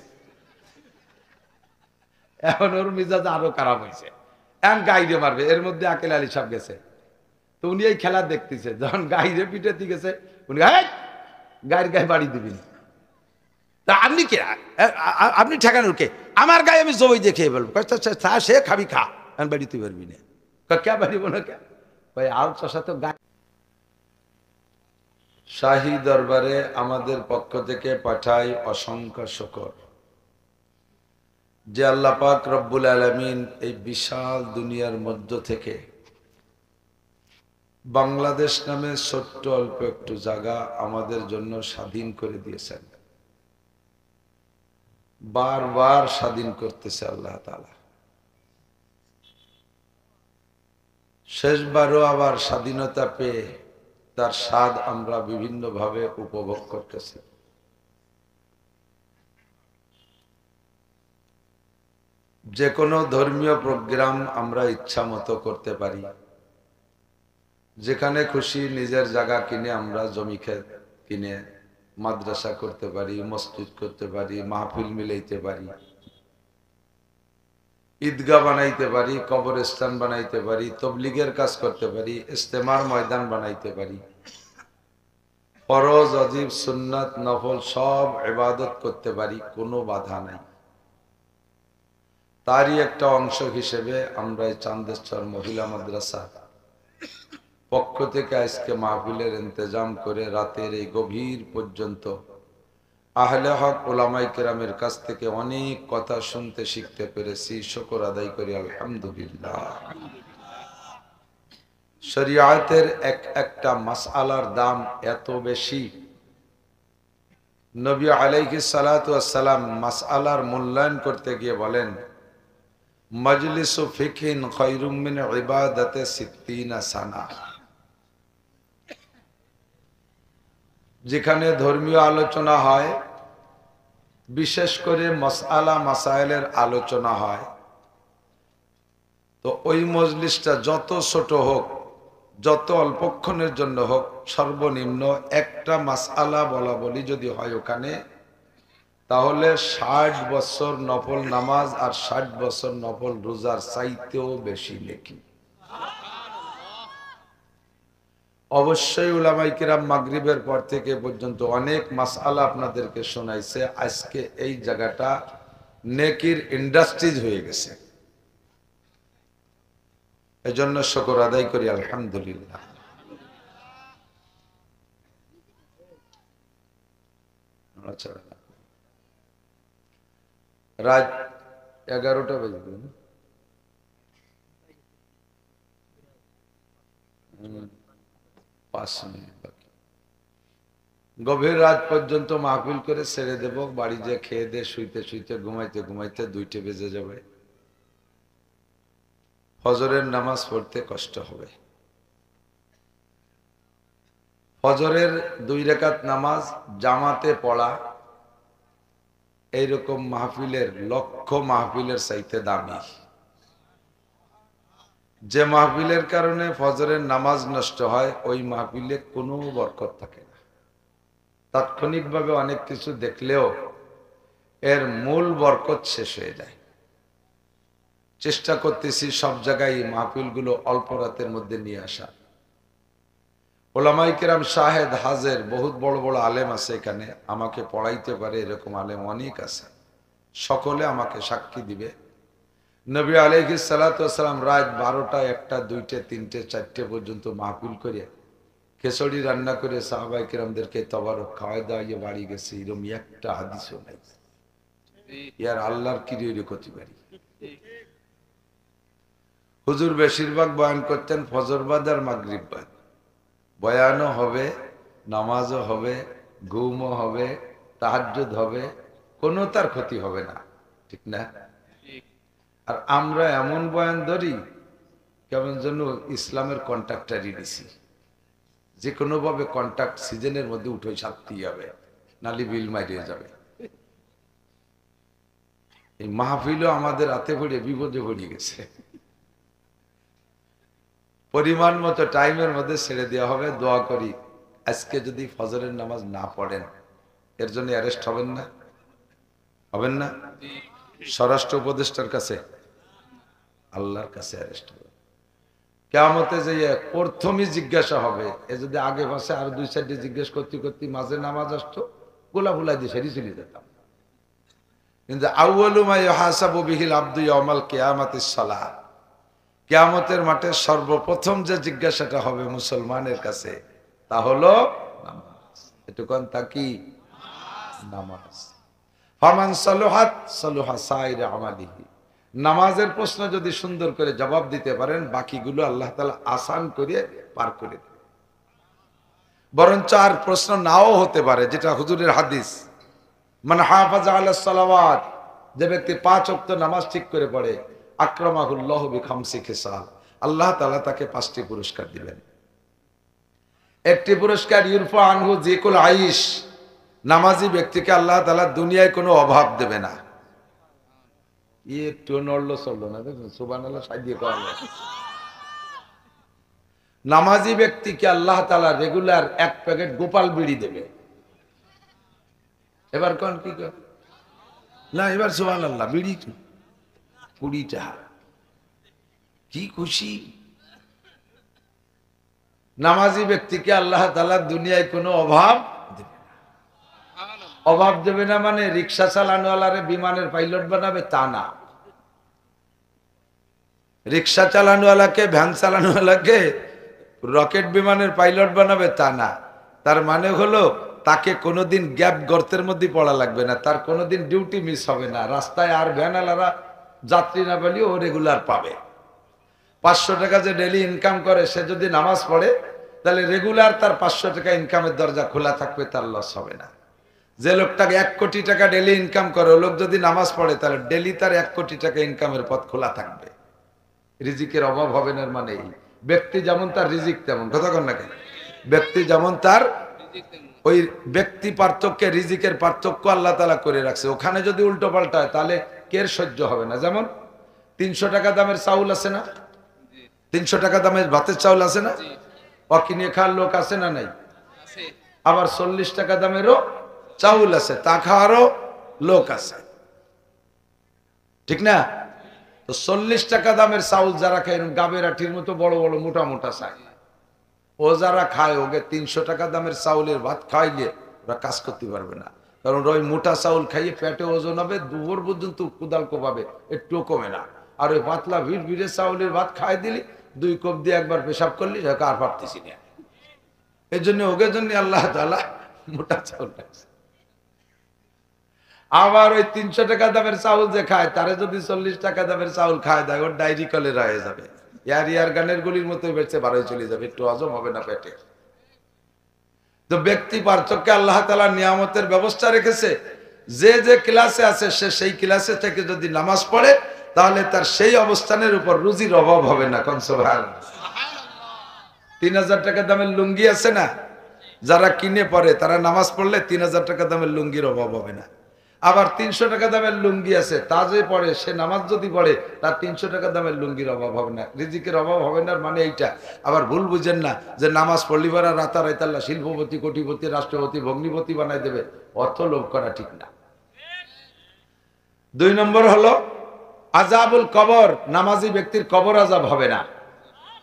এখন ওর মিজাজ আরো খারাপ হয়েছে, এখন গাইডে মারবে। এর মধ্যে আকিল আলী সাহেব গেছে, তো উনি এই খেলা দেখতেছে, যখন গাইডে পিঠে গেছে, উনি গায়ের গায়ে বাড়ি দিবেন। তা আপনি কে? আপনি ঠেকানোর কে? আমার গায়ে আমি জমি দিয়ে খেয়ে বলবো। সে খাবি খা, আমি বাড়ি তুই পারবি না। কে বাড়িব না কে? ভাই আল চষা তো গায়ে। শাহী দরবারে আমাদের পক্ষ থেকে পাঠাই অসংখ্য শুকর, যে আল্লাহ পাক রব্বুল আলামিন এই বিশাল দুনিয়ার মধ্য থেকে বাংলাদেশ নামে ছোট্ট অল্প একটু জায়গা আমাদের জন্য স্বাধীন করে দিয়েছেন। বারবার স্বাধীন করতেছে আল্লাহ তাআলা, শেষবারও আবার স্বাধীনতা পেয়ে তার স্বাদ আমরা বিভিন্নভাবে উপভোগ করতেছি। যে কোনো ধর্মীয় প্রোগ্রাম আমরা ইচ্ছা মতো করতে পারি, যেখানে খুশি নিজের জায়গা কিনে আমরা জমি ক্ষেত কিনে মাদ্রাসা করতে পারি, মসজিদ করতে পারি, মাহফিল মিলাইতে পারি, ঈদগাহ বানাইতে পারি, কবরস্থান বানাইতে পারি, তবলিগের কাজ করতে পারি, ইস্তেমার ময়দান বানাইতে পারি, ফরজ ওয়াজিব সুন্নাত নফল সব ইবাদত করতে পারি, কোনো বাধা নাই। তারই একটা অংশ হিসেবে আমরা এই চান্দেশ্বর মহিলা মাদ্রাসা পক্ষ থেকে আজকে মাহফিলের ইন্তজাম করে রাতের এই গভীর পর্যন্ত আহলে হক উলামায়ে কেরামের কাছ থেকে অনেক কথা শুনতে শিখতে পেরেছি, শুকর আদায় করি আলহামদুলিল্লাহ। শরিয়াতের একটা মাসআলার দাম এত বেশি, নবী আলাইহিস সালাতু ওয়াস সালাম মাসআলার মূল্যায়ন করতে গিয়ে বলেন, মাজলিসু ফিকহিন খায়রুম মিন ইবাদাতি 60 সানা। যেখানে ধর্মীয় আলোচনা হয়, বিশেষ করে মাসআলা মাসাইলের আলোচনা হয়, তো ওই মজলিসটা যত ছোট হোক, যত অল্পক্ষণের জন্য হোক, সর্বনিম্ন একটা মাসআলা বলা বলি যদি হয় ওখানে, তাহলে 60 বছর নফল নামাজ আর 60 বছর নফল রোজার চাইতেও বেশি নেকি। অবশ্যই উলামায়ে কিরাম মাগরিবের পর থেকে পর্যন্ত অনেক মাসআলা আপনাদেরকে শোনাইছে। আজকে এই জায়গাটা নেকির ইন্ডাস্ট্রিজ হয়ে গেছে, এজন্য শুকর আদায় করি আলহামদুলিল্লাহ। রাত 11টা বেজে গেল, 5 মিনিট বাকি। গভীর রাত পর্যন্ত মাহফিল করে ছেড়ে দেব, বাড়ি যে খেয়ে দিয়ে শুইতে শুইতে ঘুমাইতে ঘুমাইতে 2টা বেজে যাবে। ফজরের নামাজ পড়তে কষ্ট হবে। ফজরের 2 রাকাত নামাজ জামাতে পড়া এইরকম মাহফিলের, লক্ষ মাহফিলের চাইতে দামি। যে মাহফিলের কারণে ফজরের নামাজ নষ্ট হয়, ওই মাহফিলে কোনো বরকত থাকে না। তাৎক্ষণিকভাবে অনেক কিছু দেখলেও এর মূল বরকত শেষ হয়ে যায়। চেষ্টা করতেছি সব জায়গায় মাহফিলগুলো অল্প রাতের মধ্যে নিয়ে আসা। উলামায়ে কিরাম শাহেদ হাজের, বহুত বড় বড় আলেম আছে এখানে, আমাকে পড়াইতে পারে এরকম আলেম অনেক আছে, সকলে আমাকে সাক্ষী দিবে। নবী আলাইহিস সালাতু ওয়াস সালাম রাত 12টা, 1টা, 2টে, 3টে, 4টে পর্যন্ত মাহফিল করে খিচুড়ি রান্না করে সাহাবায়ে কিরামদেরকে তবারক খাওয়াই দাওয়াইয়ে বাড়ি গেছে। এরকম একটা হাদিসও নাই। ইয়ার আল্লাহর কি ক্ষতি পারি। হুজুর বেশিরভাগ বয়ান করতেন ফজর বাদ আর মাগরিব বাদ। বয়ানও হবে, নামাজও হবে, ঘুমও হবে, তাহাজ্জুদ হবে, কোনো তার ক্ষতি হবে না, ঠিক না? আর আমরা এমন বয়ান ধরি কেমন যেন ইসলামের কন্ট্রাক্টারই দিছি, যে কোনো ভাবে কন্ট্রাক্ট সিজনের মধ্যে উঠে ছাড়তেই হবে, নালি বিল মারিয়ে যাবে। এই মাহফিলও আমাদের হাতে পড়ে বিপদে পড়ে গেছে। পরিমাণ মতো টাইমের মধ্যে ছেড়ে দেওয়া হবে। দোয়া করি আজকে যদি ফজরের নামাজ না পড়েন, এর জন্য অ্যারেস্ট হবেন না? হবেন না? স্বরাষ্ট্র উপদেষ্টার কাছে, আল্লাহর কাছে অ্যারেস্ট হবে। কিয়ামতে যে প্রথমই জিজ্ঞাসা হবে, এ যদি আগে পাশে আর 2-4টে জিজ্ঞেস করতে করতে মাঝে নামাজ আসতো, গোলা ফুলা দিয়ে সেরি চলে যেতাম। কিন্তু আউয়ালু মা ইউহাসাবু বিহিল আবদু ইয়াউমাল কিয়ামাতিস সালাহ, কিয়ামতের মাঠে সর্বপ্রথম যে জিজ্ঞাসাটা হবে মুসলমানের কাছে, তা হলো নামাজ। এটুকুন তা কি? নামাজ। ফামান সালুহাত সালুহা সাইর আমালিহি। নামাজের প্রশ্ন যদি সুন্দর করে জবাব দিতে পারেন, বাকিগুলো আল্লাহ তাআলা আসান করে পার করে দেবে। বরঞ্চ আর প্রশ্ন নাও হতে পারে, যেটা হুজুরের হাদিস, মান হাফাজা আলাস সালাওয়াত, যে ব্যক্তি 5 ওয়াক্ত নামাজ ঠিক করে পড়ে, আকরামাহুল্লাহু বিখামসি খিসাল, আল্লাহ তাআলা তাকে 5টি পুরস্কার দিবেন। একটি পুরস্কার, ইউরফা আনহু যিকুল আইশ, নামাজি ব্যক্তিকে আল্লাহ তাআলা দুনিয়ায় কোনো অভাব দেবে না। একটু নড়লো চললো না, দেখুন সুবহানাল্লাহ, সাইয়ে করা। নামাজি ব্যক্তিকে আল্লাহ তাআলা রেগুলার 1 প্যাকেট গোপাল বিড়ি দেবে। এবার কোন কি না, এবার সুবহানাল্লাহ, বিড়ি 20টা, কি খুশি। নামাজি ব্যক্তিকে আল্লাহ তাআলা দুনিয়ায় কোনো অভাব দেবে না। অভাব দেবে না মানে রিক্সা চালানোওয়ালারে বিমানের পাইলট বানাবে তা না, রিক্সা চালানোওয়ালাকে, ভ্যান চালানোওয়ালাকে রকেট বিমানের পাইলট বানাবে তা না। তার মানে হলো তাকে কোনোদিন গ্যাপ গর্তের মধ্যে পড়া লাগবে না, তার কোনোদিন ডিউটি মিস হবে না, রাস্তায় আর ভ্যানালারা যাত্রী না পেলেও ও রেগুলার পাবে। 500 টাকা যে ডেলি ইনকাম করে সে যদি নামাজ পড়ে তাহলে রেগুলার তার 500 টাকা ইনকামের দরজা খোলা থাকবে, তার লস হবে না। যে লোকটাকে 1 কোটি টাকা ডেলি ইনকাম করে ও লোক যদি নামাজ পড়ে তাহলে ডেলি তার 1 কোটি টাকা ইনকামের পথ খোলা থাকবে, রিজিকের অভাব হবে না। মানে এই ব্যক্তি যেমন তার রিজিক তেমন, কথা কন না কেন? ব্যক্তি যেমন তার ওই ব্যক্তি পার্থক্যে রিজিকের পার্থক্য আল্লাহ তাআলা করে রাখছে। ওখানে যদি উল্টো পাল্টা হয় তাহলে কের সহ্য হবে না। যেমন 300 টাকা দামের চাউল আছে না, 300 টাকা দামের ভাতের চাউল আছে না, অকিনে খাওয়ার লোক আছে না নাই? আবার 40 টাকা দামেরও চাউল আছে, তা খাওয়ারও লোক আছে, ঠিক না? তো 40 টাকা দামের চাউল যারা খায় গাবের আঠির মতো বড় বড় মোটা মোটা চায়, ও যারা খায় ওকে 300 টাকা দামের চাউলের ভাত খাইলে ওরা কাজ করতে পারবে না, কারণ ওই মোটা চাউল খাইয়ে পেটে ওজন হবে, দুপুর পর্যন্ত কুদাল কোপাবে, একটুও কমে না। আর ওই পাতলা ভিড় ভিড়ে চাউলের ভাত খাই দিলি 2 কোপ দিয়ে একবার পেশাব করলি আর পারতেছি না। এই জন্য ওকে জন্য আল্লাহ তাআলা মোটা চাউল রাখছে। আবার ওই 300 টাকা দামের চাউল যে খায় তারে যদি 40 টাকা দামের চাউল খায় দেয় ওর ডায়রি কলেরা হয়ে যাবে, ইয়ার গানের গলির মতো বেঁচে বারোয় চলে যাবে, একটু হজম হবে না পেটে। তো ব্যক্তি পার্থক্যে আল্লাহ তাআলা নিয়ামতের ব্যবস্থা রেখেছে। যে যে ক্লাসে আছে সে সেই ক্লাসে থেকে যদি নামাজ পড়ে তাহলে তার সেই অবস্থানের উপর রুজির অভাব হবে না। কোন সুবহানাল্লাহ। 3000 টাকা দামের লুঙ্গি আছে না, যারা কিনে পড়ে তারা নামাজ পড়লে 3000 টাকা দামের লুঙ্গির অভাব হবে না। আবার 300 টাকা দামের লুঙ্গি আছে, তা যে পড়ে সে নামাজ যদি পড়ে তার 300 টাকা দামের লুঙ্গির অভাব হবে না, রিজিকের অভাব হবে না। মানে এইটা আবার ভুল বুঝেন না যে নামাজ পড়লি পরে রাতারাতি আল্লাহ শিল্পপতি, কোটিপতি, রাষ্ট্রপতি, ভগ্নিপতি বানাই দেবে, অর্থ লোভ করা ঠিক না। 2 নম্বর হলো আযাবুল কবর, নামাজি ব্যক্তির কবর আযাব হবে না।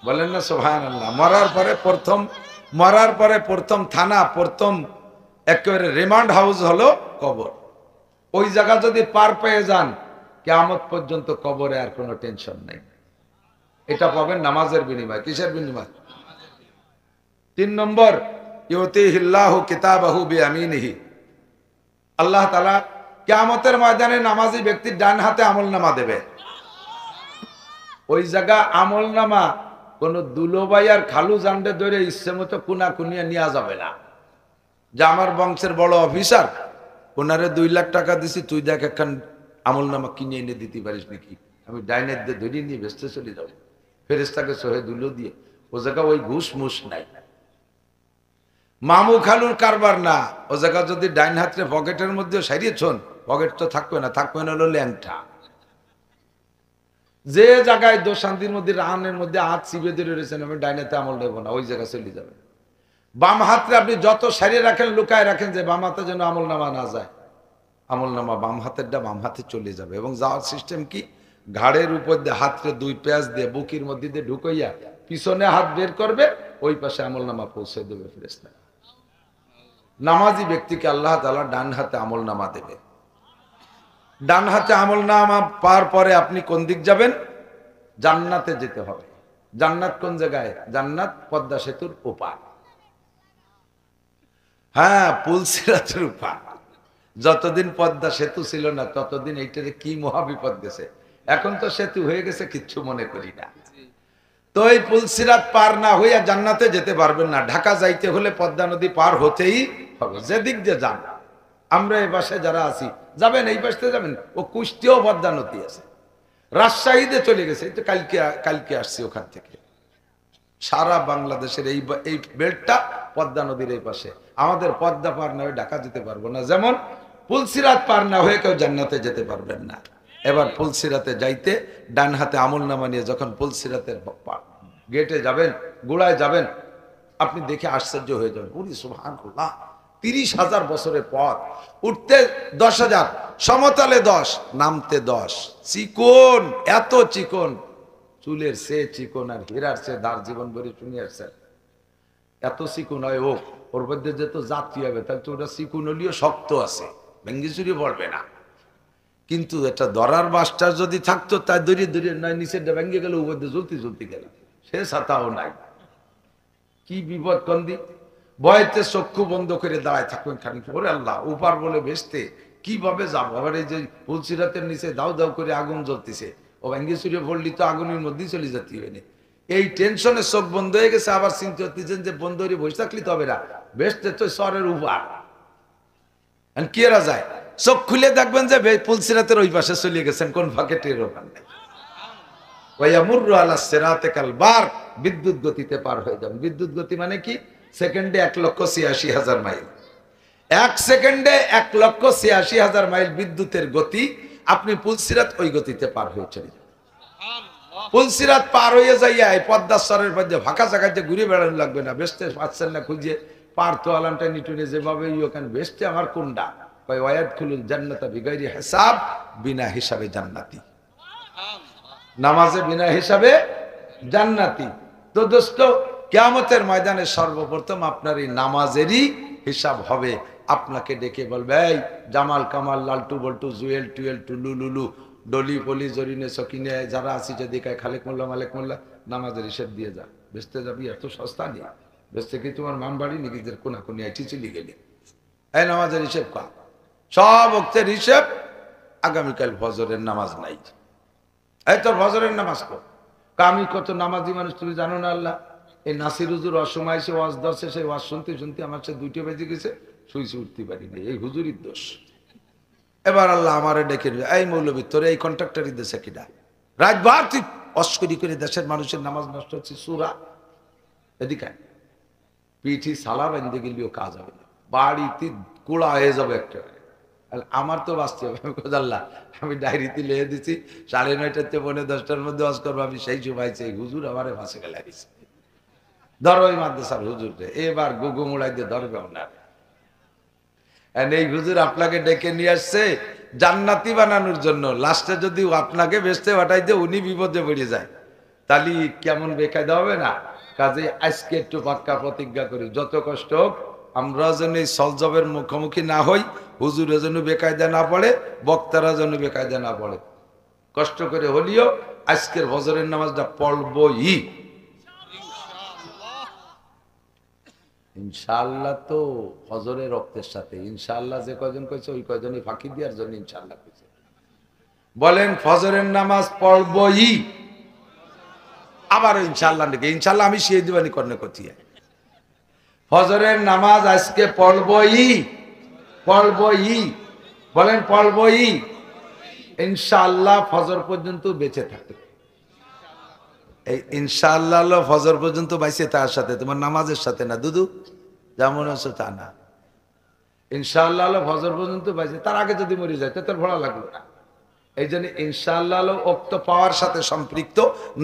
বলেন না সুবহানাল্লাহ। মরার পরে প্রথম থানা, প্রথম একেবারে রিমান্ড হাউস হলো কবর। ওই জায়গা যদি পার পেয়ে যান কিয়ামত পর্যন্ত কবরে আর কোনো টেনশন নেই। এটা পাবেন নামাজের বিনিময়। কিসের বিনিময়? 3 নম্বর ইউতিহিল্লাহু কিতাবাহু বিয়ামিনিহি, আল্লাহ তাআলা কিয়ামতের ময়দানে নামাজি ব্যক্তির ডান হাতে আমলনামা দেবে। ওই জায়গা আমলনামা কোন দুলোবাই আর খালু জান্ডে ধরে ইচ্ছে মতো কুনা কুনিয়া নেওয়া যাবে না। যে আমার বংশের বড় অফিসার, ওনারে 2 লাখ টাকা দিছি, তুই দেখ একখান আমলনামা কিনে এনে দিতে পারিস নাকি, আমি ডাইনের দিয়ে ধরিয়ে নিয়ে ভেস্তে চলে যাবো ফেরেশতাকে সহে দুলো দিয়ে। ও জায়গা ওই ঘুষ মুস নাই, মামু খালুর কারবার না। ও জায়গা যদি ডাইন হাতে পকেটের মধ্যে সারিয়েছন, পকেট তো থাকবে না, থাকবে না হলো ল্যাংটা। যে জায়গায় দোশান্তির মধ্যে রানের মধ্যে হাত চিপে ধরে রয়েছেন, আমি ডাইনেতে আমল নেবো না, ওই জায়গায় চলে যাবে। বাম হাতে আপনি যত সারিয়ে রাখেন, লুকায় রাখেন যে বাম হাতে যেন আমল নামা না যায়, আমল নামা বাম হাতেরটা বাম হাতে চলে যাবে। এবং যাওয়ার সিস্টেম কি, ঘাড়ের উপর দিয়ে হাতকে 2 পেঁয়াজ দিয়ে বুকের মধ্যে দিয়ে ঢুকাইয়া পিছনে হাত বের করবে, ওই পাশে আমল নামা পৌঁছে দেবে ফেরেশতা। নামাজি ব্যক্তিকে আল্লাহ তাআলা ডান হাতে আমল নামা দেবে। ডান হাতে আমল নামা পার পরে আপনি কোন দিক যাবেন? জান্নাতে যেতে হবে। জান্নাত কোন জায়গায়? জান্নাত পদ্মা সেতুর ওপার। হ্যাঁ, পুলসিরাতের ওপার। যতদিন পদ্মা সেতু ছিল না ততদিন এইটারে কি মহাবিপদ গেছে। এখন তো সেতু হয়ে গেছে, কিচ্ছু মনে করি না। তো এই পুলসিরাত পার না হইয়া জান্নাতে যেতে পারবেন না। ঢাকা যাইতে হলে পদ্মা নদী পার হতেই হবে, যেদিক দিয়ে যান। আমরা এই পাশে যারা আছি যাবেন, এই পাশে যাবেন। ও কুষ্টিয়াও পদ্মা নদী আছে, রাজশাহীতে চলে গেছে, এই তো কালকে আসছি ওখান থেকে। সারা বাংলাদেশের এই বেল্টটা পদ্মা নদীর এই পাশে। আমাদের পদ্মা পার না হয়ে ঢাকা যেতে পারবো না, যেমন পুলসিরাত পার না হয়ে কেউ জান্নাতে যেতে পারবেন না। এবার পুলসিরাতে যাইতে ডান হাতে আমল নামা নিয়ে যখন পুলসিরাতের গেটে যাবেন, গোড়ায় যাবেন, আপনি দেখে আশ্চর্য হয়ে যাবেন। ওরে সুবহানাল্লাহ, 30,000 বছরের পথ, উঠতে 10,000, সমতলে 10, নামতে 10। চিকন, এত চিকন, চুলের সে চিকন আর হীরার সে ধার, জীবন ভরে শুনে আসছেন। এত চিকন হয় ওর মধ্যে যেত জাতি হবে, তাহলে তো ওটা চিকন হলেও শক্ত আছে, ভেঙ্গি চুরি পড়বে না। কিন্তু এটা ধরার মাস্টার যদি থাকতো, তাই দড়িয়ে নয় নিচের ভেঙ্গে গেল, উপর দিয়ে জ্বলতে গেল, সে ছাতাও নাই। কি বিপদ কন্দি। ভয়তে চক্ষু বন্ধ করে দাঁড়ায় থাকবেন খানিক, ওরে আল্লাহ উপার বলে বেসতে কিভাবে যাবো, আবার এই যে তুলসিরাতের নিচে দাউ দাউ করে আগুন জ্বলতেছে, ও ভেঙ্গে চুরে পড়লি তো আগুনের মধ্যেই চলে যেতে হবে। এই টেনশনে চোখ বন্ধ হয়ে গেছে, আবার চিন্তা করতেছেন যে বন্ধ হয়ে বসে থাকলি তবে না, বেসতে তো স্বরের উপার কি এরা যায়। চোখ খুলে দেখবেন যে পুলসিরাতের ওই পাশে চলে গেছেন, কোন ফাঁকে টের ওখান নেই। বিদ্যুৎ গতিতে পার হয়ে যাবেন। বিদ্যুৎ গতি মানে কি? সেকেন্ডে 1,86,000 মাইল। 1 সেকেন্ডে 1,86,000 মাইল বিদ্যুতের গতি। আপনি পুলসিরাত ওই গতিতে পার হয়ে চলে যাবেন। পুলসিরাত পার হয়ে যাইয়া পদ্মাশ্বরের মধ্যে ফাঁকা জায়গায় যে ঘুরে বেড়ানো লাগবে না, বেসতে পাচ্ছেন না খুঁজে পার তো আলামটা নিটুনে যেভাবে ওখানে বেসতে আমার কোনটা ওয়ায়াদখুলুল জান্নাতা বিগাইরি হিসাব, বিনা হিসাবে জান্নাতি। নামাজে বিনা হিসাবে জান্নাতি। তো দোস্ত, কিয়ামতের ময়দানে সর্বপ্রথম আপনার এই নামাজেরই হিসাব হবে। আপনাকে ডেকে বলবে, এই জামাল কামাল লালটু বল্টু জুয়েল টুয়েল টুলু লুলু ডলি পলি জরিনে সকিনে যারা আসি যদি খালেক মোল্লা মালেক মোল্লা, নামাজের হিসাব দিয়ে যা। বেচতে যাবি এত সস্তা নেই, বেচতে কি তোমার মাম বাড়ি নিজেদের কোনাকুনি আইটি চলে গেলি। এই নামাজের হিসেব কা, সব ভক্তের হিসেব। আগামীকাল ফজরের নামাজ নাই, এই তোর ফজরের নামাজ কর। আমি কত নামাজি মানুষ তুমি জানো না আল্লাহ। এই নাসির হুজুর অসময় এসে ওয়াজ ধরছে, সেই ওয়াজ শুনতে শুনতে আমার সাথে 2টা বেজে গেছে, শুইছে উঠতে পারিনি। এই হুজুরির দোষ। এবার আল্লাহ আমারে ডেকে, এই মৌলবী তোর এই কন্ট্রাক্টারি দেশে কিনা রাতবার তুই অস্করি করে দেশের মানুষের নামাজ নষ্ট হচ্ছে। সুরা এদিকে পিঠি সালা বেঁধে গেলেও কাজ হবে না, বাড়িতে কুড়া হয়ে যাবে একটা। আমার তো বাঁচতে হবে। আল্লাহ আমি ডায়েরিতে লিখে দিচ্ছি 9:30 থেকে 9:45 মধ্যে ওয়াজ করবো। আমি সেই সময় এই হুজুর আমারে ফাঁসে গেলে দিচ্ছে, ধরো ওই মাদ্রাসার হুজুর রে, এবার গুগু মুড়াই দিয়ে ধরবে ওনার। এই হুজুর আপনাকে ডেকে নিয়ে আসছে জান্নাতি বানানোর জন্য। লাস্টে যদি আপনাকে বেচতে পাঠাই দিয়ে উনি বিপদে পড়ে যায়, তাহলে কেমন বেকায়দা হবে না? কাজে আজকে একটু পাক্কা প্রতিজ্ঞা করি, যত কষ্ট হোক আমরা যেন এই সলজবের মুখোমুখি না হই, হুজুরের জন্য বেকায়দা না পড়ে, বক্তারা যেন বেকায়দা না পড়ে। কষ্ট করে হলিও আজকের ফজরের নামাজটা পড়বই ইনশাআল্লাহ। তো ফজরের রক্তের সাথে ইনশাআল্লাহ যে কয়জন কইছে ওই কয়জনই ফাঁকি দেওয়ার জন্য ইনশাআল্লাহ কইছে। বলেন ফজরের নামাজ পড়বই, আবার ইনশাআল্লাহ নাকি ইনশাআল্লাহ আমি সেই দিবানি কর্ণে করছি। ফজরের নামাজ আজকে পড়বই, পড়বই। বলেন পড়বই ইনশাআল্লাহ, ফজর পর্যন্ত বেঁচে থাকে। এই ইনশাআল্লাহ ফজর পর্যন্ত বাইসে, তার সাথে তোমার নামাজের সাথে না দুদু, যেমন আছে তা না। ইনশাআল্লাহ ফজর পর্যন্ত বাইসে, তার আগে যদি মরে যায় তো তোর ভালো লাগলো না। এই জন্য ইনশাআল্লাহ উক্ত পাওয়ার সাথে সম্পৃক্ত,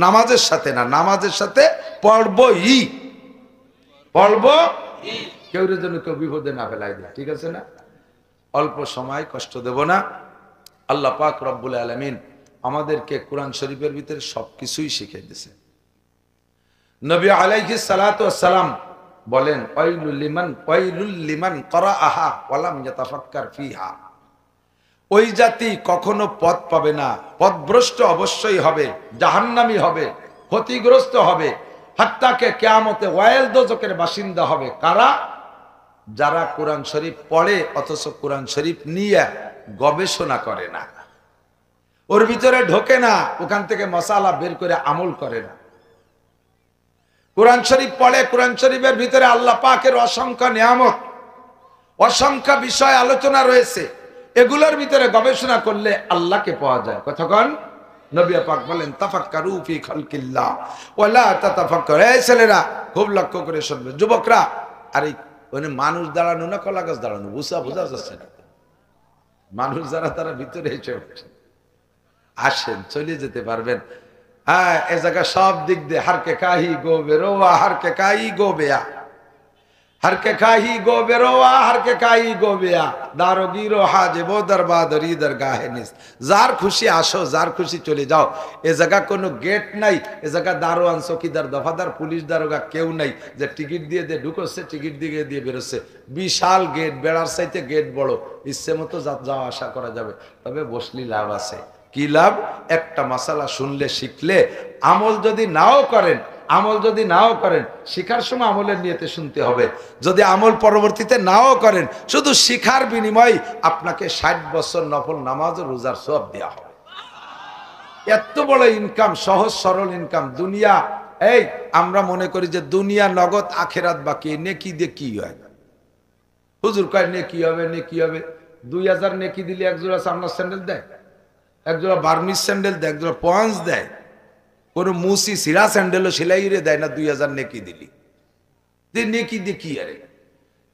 নামাজের সাথে না। নামাজের সাথে পড়বই, পড়বো। কেউ যেন কেউ বিপদে না ফেলাই দেয়, ঠিক আছে না? অল্প সময় কষ্ট দেব না। আল্লাহ পাক রব্বুল আলামিন আমাদেরকে কোরআন শরীফের ভিতরে সবকিছুই শিখিয়ে দিয়েছে। নবী আলাইহিস সালাতু ওয়াস সালাম বলেন, ওয়াইলুল লিমান ক্বারাআহা ওয়া লাম ইয়াতাফাক্কার ফিহা। ওই জাতি কখনো পথ পাবে না, পথভ্রষ্ট অবশ্যই হবে, জাহান্নামী হবে, ক্ষতিগ্রস্ত হবে। হাত্তাকে কিয়ামতে ওয়াইল দোজখের বাসিন্দা হবে কারা? যারা কোরআন শরীফ পড়ে অথচ কোরআন শরীফ নিয়ে গবেষণা করে না, ওর ভিতরে ঢোকে না, ওখান থেকে মশালা বের করে আমল করে না। কোরআন শরীফ পড়ে, কোরআন শরীফের ভিতরে আল্লাহ পাকের অসংখ্য নিয়ামত, অসংখ্য বিষয় আলোচনা রয়েছে। এগুলোর ভিতরে গবেষণা করলে আল্লাহকে পাওয়া যায়। কতক্ষণ নবী পাক বলেন, তাফাক্কারু ফি খালকিল্লাহ ওয়া লা তাতাফাক্কারু। এই ছেলেরা খুব লক্ষ্য করে শুনবে, যুবকরা। আরে ওখানে মানুষ দাঁড়ানো না কলা গাছ দাঁড়ানো, বোঝা যাচ্ছে না। মানুষ যারা তারা ভিতরে এসে আসেন, চলে যেতে পারবেন। হ্যাঁ, এ জায়গা সব দিক দিয়ে হারকে কাহি গো বেরোয়া, হারকে কাহি গো বেয়া, হারকে কাহি গো বেরোয়া, হারকে কাহি গো বেয়া, দারো গিরো হাজে বো দরবাদরি দরগাহে নিস। যার খুশি আসো, যার খুশি চলে যাও। এ জায়গা কোনো গেট নাই, এ জায়গা দারোয়ান, চকিদার, দফাদার, পুলিশ দারোগা কেউ নাই যে টিকিট দিয়ে দিয়ে ঢুকছে, টিকিট দিয়ে দিয়ে বেরোচ্ছে। বিশাল গেট, বেড়ার চাইতে গেট বড়, ইচ্ছে মতো যাওয়া আসা করা যাবে। তবে বসলি লাভ আছে। কি লাভ? একটা মাসালা শুনলে, শিখলে, আমল যদি নাও করেন, আমল যদি নাও করেন, শিখার সময় আমলের নিয়তে শুনতে হবে। যদি আমল পরবর্তীতে নাও করেন, শুধু শিখার বিনিময়ে আপনাকে 60 বছর নফল নামাজ ও রোজার সওয়াব দেওয়া হবে। এত বড় ইনকাম, সহজ সরল ইনকাম। দুনিয়া, এই আমরা মনে করি যে দুনিয়া নগদ, আখেরাত বাকি। নেকি দিয়ে কি হয়? হুজুর কয় নেকি হবে, নেকি হবে। 2000 নেকি দিলে একজোড়া চামড়ার স্যান্ডেল দেয়, একজোড়া বার্মিস স্যান্ডেল দেয়, একজোড়া পঞ্চ দেয়। কোনো মুসি সিরা স্যান্ডেলও সেলাইরে দেয় না 2000 নেকি দিলি। নেকি দিয়ে কি আরে?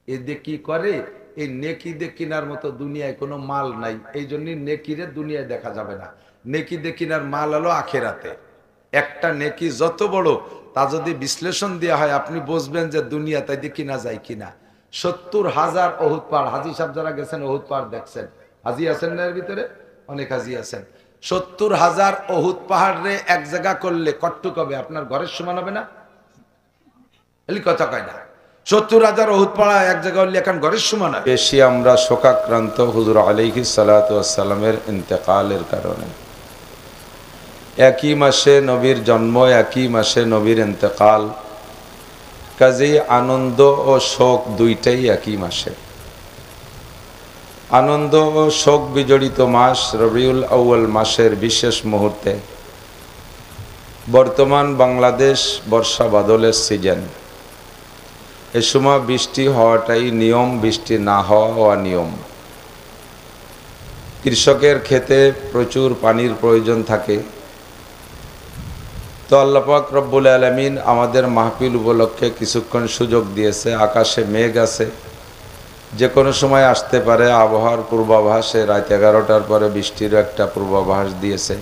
এ দিয়ে কি করে? এই নেকি দিয়ে কেনার মতো দুনিয়ায় কোনো মাল নাই। এই জন্য নেকিরে দুনিয়ায় দেখা যাবে না। নেকি দিয়ে কেনার মাল হলো আখেরাতে। একটা নেকি যত বড়, তা যদি বিশ্লেষণ দেওয়া হয়, আপনি বুঝবেন যে দুনিয়া তাই দিয়ে কিনা যায় কিনা। 70,000 অহুদ পাহাড়। হাজি সাহেব যারা গেছেন অহুদ পাহাড় দেখছেন, হাজি আছেন না এর ভিতরে? অনেক হাজি আছেন। 70,000 অহুদ পাহাড়ে এক জায়গা করলে কট্টুক হবে? আপনার ঘরের সমান হবে না? এলি কথা কয় না। 70,000 অহুদ পাহাড় এক জায়গা হলে এখন ঘরের সমান হয়। বেশি আমরা শোকাক্রান্ত হুজুর আলাইহিস সালাতু ওয়াস সালামের ইন্তেকালের কারণে। একই মাসে নবীর জন্ম, একই মাসে নবীর ইন্তেকাল। কাজেই আনন্দ ও শোক দুইটাই একই মাসে। আনন্দ ও শোক বিজড়িত মাস রবিউল আউয়াল মাসের বিশেষ মুহূর্তে বর্তমান বাংলাদেশ বর্ষা বাদলের সিজন। এ সময় বৃষ্টি হওয়াটাই নিয়ম, বৃষ্টি না হওয়া অনিয়ম। কৃষকের ক্ষেতে প্রচুর পানির প্রয়োজন থাকে। তো আল্লাহ পাক রব্বুল আলামিন আমাদের মাহফিল উপলক্ষে কিছুক্ষণ সুযোগ দিয়েছে। আকাশে মেঘ আছে, যে কোনো সময় আসতে পারে। আবহাওয়ার পূর্বাভাসে রাত 11টার পরে বৃষ্টিরও একটা পূর্বাভাস দিয়েছে।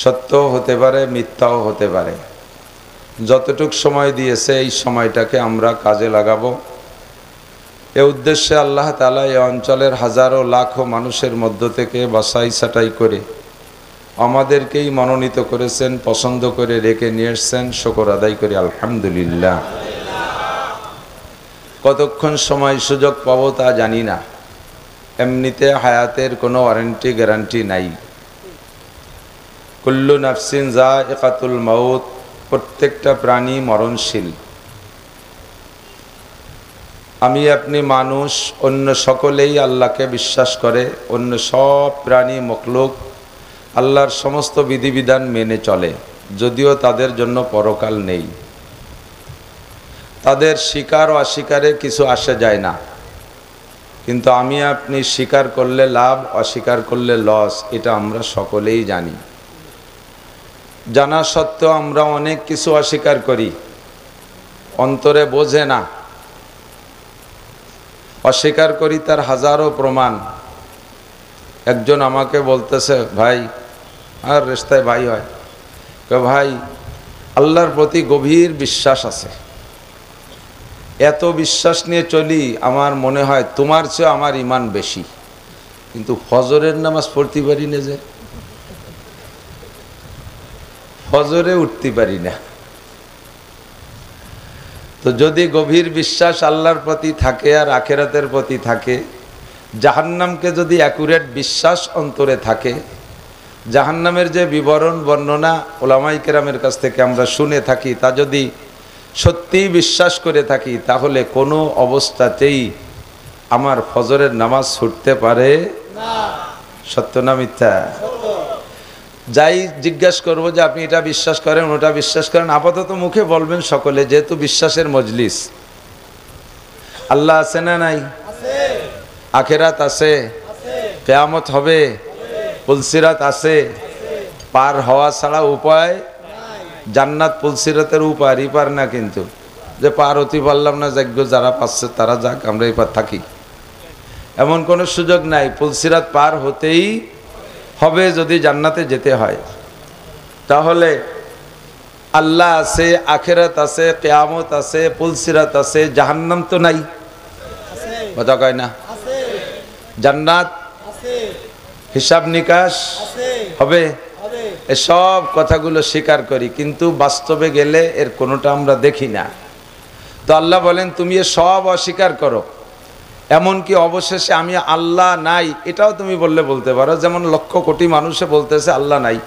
সত্য হতে পারে, মিথ্যাও হতে পারে। যতটুক সময় দিয়েছে এই সময়টাকে আমরা কাজে লাগাবো। এ উদ্দেশ্যে আল্লাহ তাআলা এই অঞ্চলের হাজারো লাখো মানুষের মধ্য থেকে বাছাই ছাঁটাই করে আমাদেরকেই মনোনীত করেছেন, পছন্দ করে রেখে নিয়ে এসছেন। শুকর আদায় করি আলহামদুলিল্লাহ। কতক্ষণ সময় সুযোগ পাবো তা জানি না। এমনিতে হায়াতের কোনো ওয়ারেন্টি গ্যারান্টি নাই। কুল্লু নাফসিন যায়িকাতুল মাউত, প্রত্যেকটা প্রাণী মরণশীল। আমি আপনি মানুষ, অন্য সকলেই আল্লাহকে বিশ্বাস করে। অন্য সব প্রাণী মখলুক আল্লাহর সমস্ত বিধিবিধান মেনে চলে, যদিও তাদের জন্য পরকাল নেই। তাদের স্বীকার ও অস্বীকারে কিছু আসে যায় না। কিন্তু আমি আপনি স্বীকার করলে লাভ, অস্বীকার করলে লস, এটা আমরা সকলেই জানি। জানা সত্ত্বেও আমরা অনেক কিছু অস্বীকার করি, অন্তরে বোঝে না। অস্বীকার করি তার হাজারো প্রমাণ। একজন আমাকে বলতেছে, ভাই, আর রেস্তায় ভাই হয়, ভাই আল্লাহর প্রতি গভীর বিশ্বাস আছে, এত বিশ্বাস নিয়ে চলি, আমার মনে হয় তোমার চেয়ে আমার ঈমান বেশি, কিন্তু ফজরের নামাজ পড়তে পারি না, যে ফজরে উঠতে পারি না। তো যদি গভীর বিশ্বাস আল্লাহর প্রতি থাকে আর আখিরাতের প্রতি থাকে, জাহান্নামকে যদি অ্যাকুরেট বিশ্বাস অন্তরে থাকে, জাহান্নামের যে বিবরণ বর্ণনা ওলামায়ে কেরামের কাছ থেকে আমরা শুনে থাকি, তা যদি সত্যিই বিশ্বাস করে থাকি, তাহলে কোনো অবস্থাতেই আমার ফজরের নামাজ ছুটতে পারে না। সত্য না মিথ্যা? যাই জিজ্ঞাসা করবো যে আপনি এটা বিশ্বাস করেন, ওটা বিশ্বাস করেন, আপাতত মুখে বলবেন সকলে, যেহেতু বিশ্বাসের মজলিস। আল্লাহ আছে না নাই? আখেরাত আছে, কিয়ামত হবে, পুলসিরাত আছে, পার হওয়া ছাড়া উপায়। জান্নাত পুলসিরাতের উপার, ইপার না, কিন্তু যে পার হতে পারলাম না, যোগ্য যারা পাচ্ছে তারা যাক, আমরা এপার থাকি, এমন কোনো সুযোগ নাই। পুলসিরাত পার হতেই হবে যদি জান্নাতে যেতে হয়। তাহলে আল্লাহ আছে, আখিরাত আছে, কিয়ামত আছে, পুলসিরাত আছে, জাহান্নাম তো নাই, কথা কয় না? জান্নাত, হিসাব নিকাশ হবে, এসব কথাগুলো স্বীকার করি, কিন্তু বাস্তবে গেলে এর কোনোটা আমরা দেখি না। তো আল্লাহ বলেন, তুমি এ সব অস্বীকার করো, এমনকি অবশেষে আমি আল্লাহ নাই এটাও তুমি বললে বলতে পারো। যেমন লক্ষ কোটি মানুষে বলতেছে আল্লাহ নাই,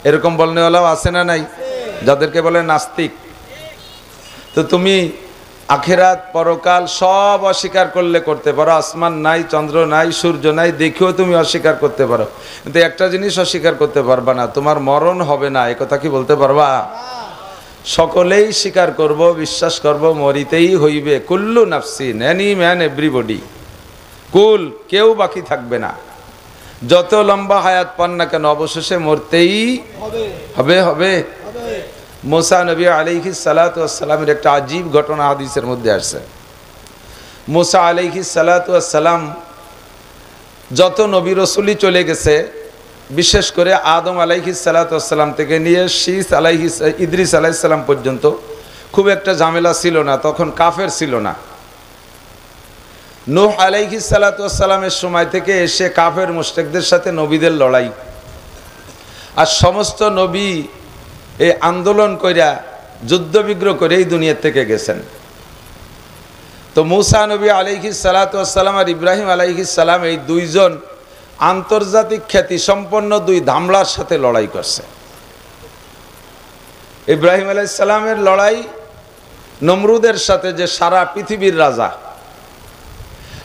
এরকম বলনেওয়ালাও আছে না নাই? যাদেরকে বলে নাস্তিক। তো তুমি আখিরাত পরকাল সব অস্বীকার করলে করতে পারো, আসমান নাই, চন্দ্র নাই, সূর্য নাই, দেখেও তুমি অস্বীকার করতে পারো, কিন্তু একটা জিনিস অস্বীকার করতে পারবা না, তোমার মরণ হবে না। এ কথা কি বলতে পারবা? সকলেই স্বীকার করব, বিশ্বাস করব, মরিতেই হইবে। কুল্লু নাফসিন, এনি ম্যান, এভরিবডি, কুল, কেউ বাকি থাকবে না। যত লম্বা হায়াত পান না কেন অবশেষে মরতেই হবে হবে। মুসা নবী আলাইহিস সালাতু ওয়াস সালামের একটা আজীব ঘটনা হাদিসের মধ্যে আসছে। মুসা আলাইহিস সালাতু ওয়াস সালাম যত নবী রাসূলই চলে গেছে, বিশেষ করে আদম আলাইহিস সালাতু ওয়াস সালাম থেকে নিয়ে ইদ্রিস আলাইহিস সালাম পর্যন্ত খুব একটা ঝামেলা ছিল না, তখন কাফের ছিল না। নূহ আলাইহিস সালাতু ওয়াস সালামের সময় থেকে এসে কাফের মুশরিকদের সাথে নবীদের লড়াই, আর সমস্ত নবী এই আন্দোলন কইরা যুদ্ধ বিগ্রহ করে এই দুনিয়া থেকে গেছেন। তো মুসা নবী আলাইহিস সালাতু ওয়াস সালাম আর ইব্রাহিম আলাইহিস সালাম এই দুইজন আন্তর্জাতিক খ্যাতি সম্পন্ন দুই ধামলার সাথে লড়াই করছে। ইব্রাহিম আলাইহিস সালামের লড়াই নমরুদের সাথে, যে সারা পৃথিবীর রাজা,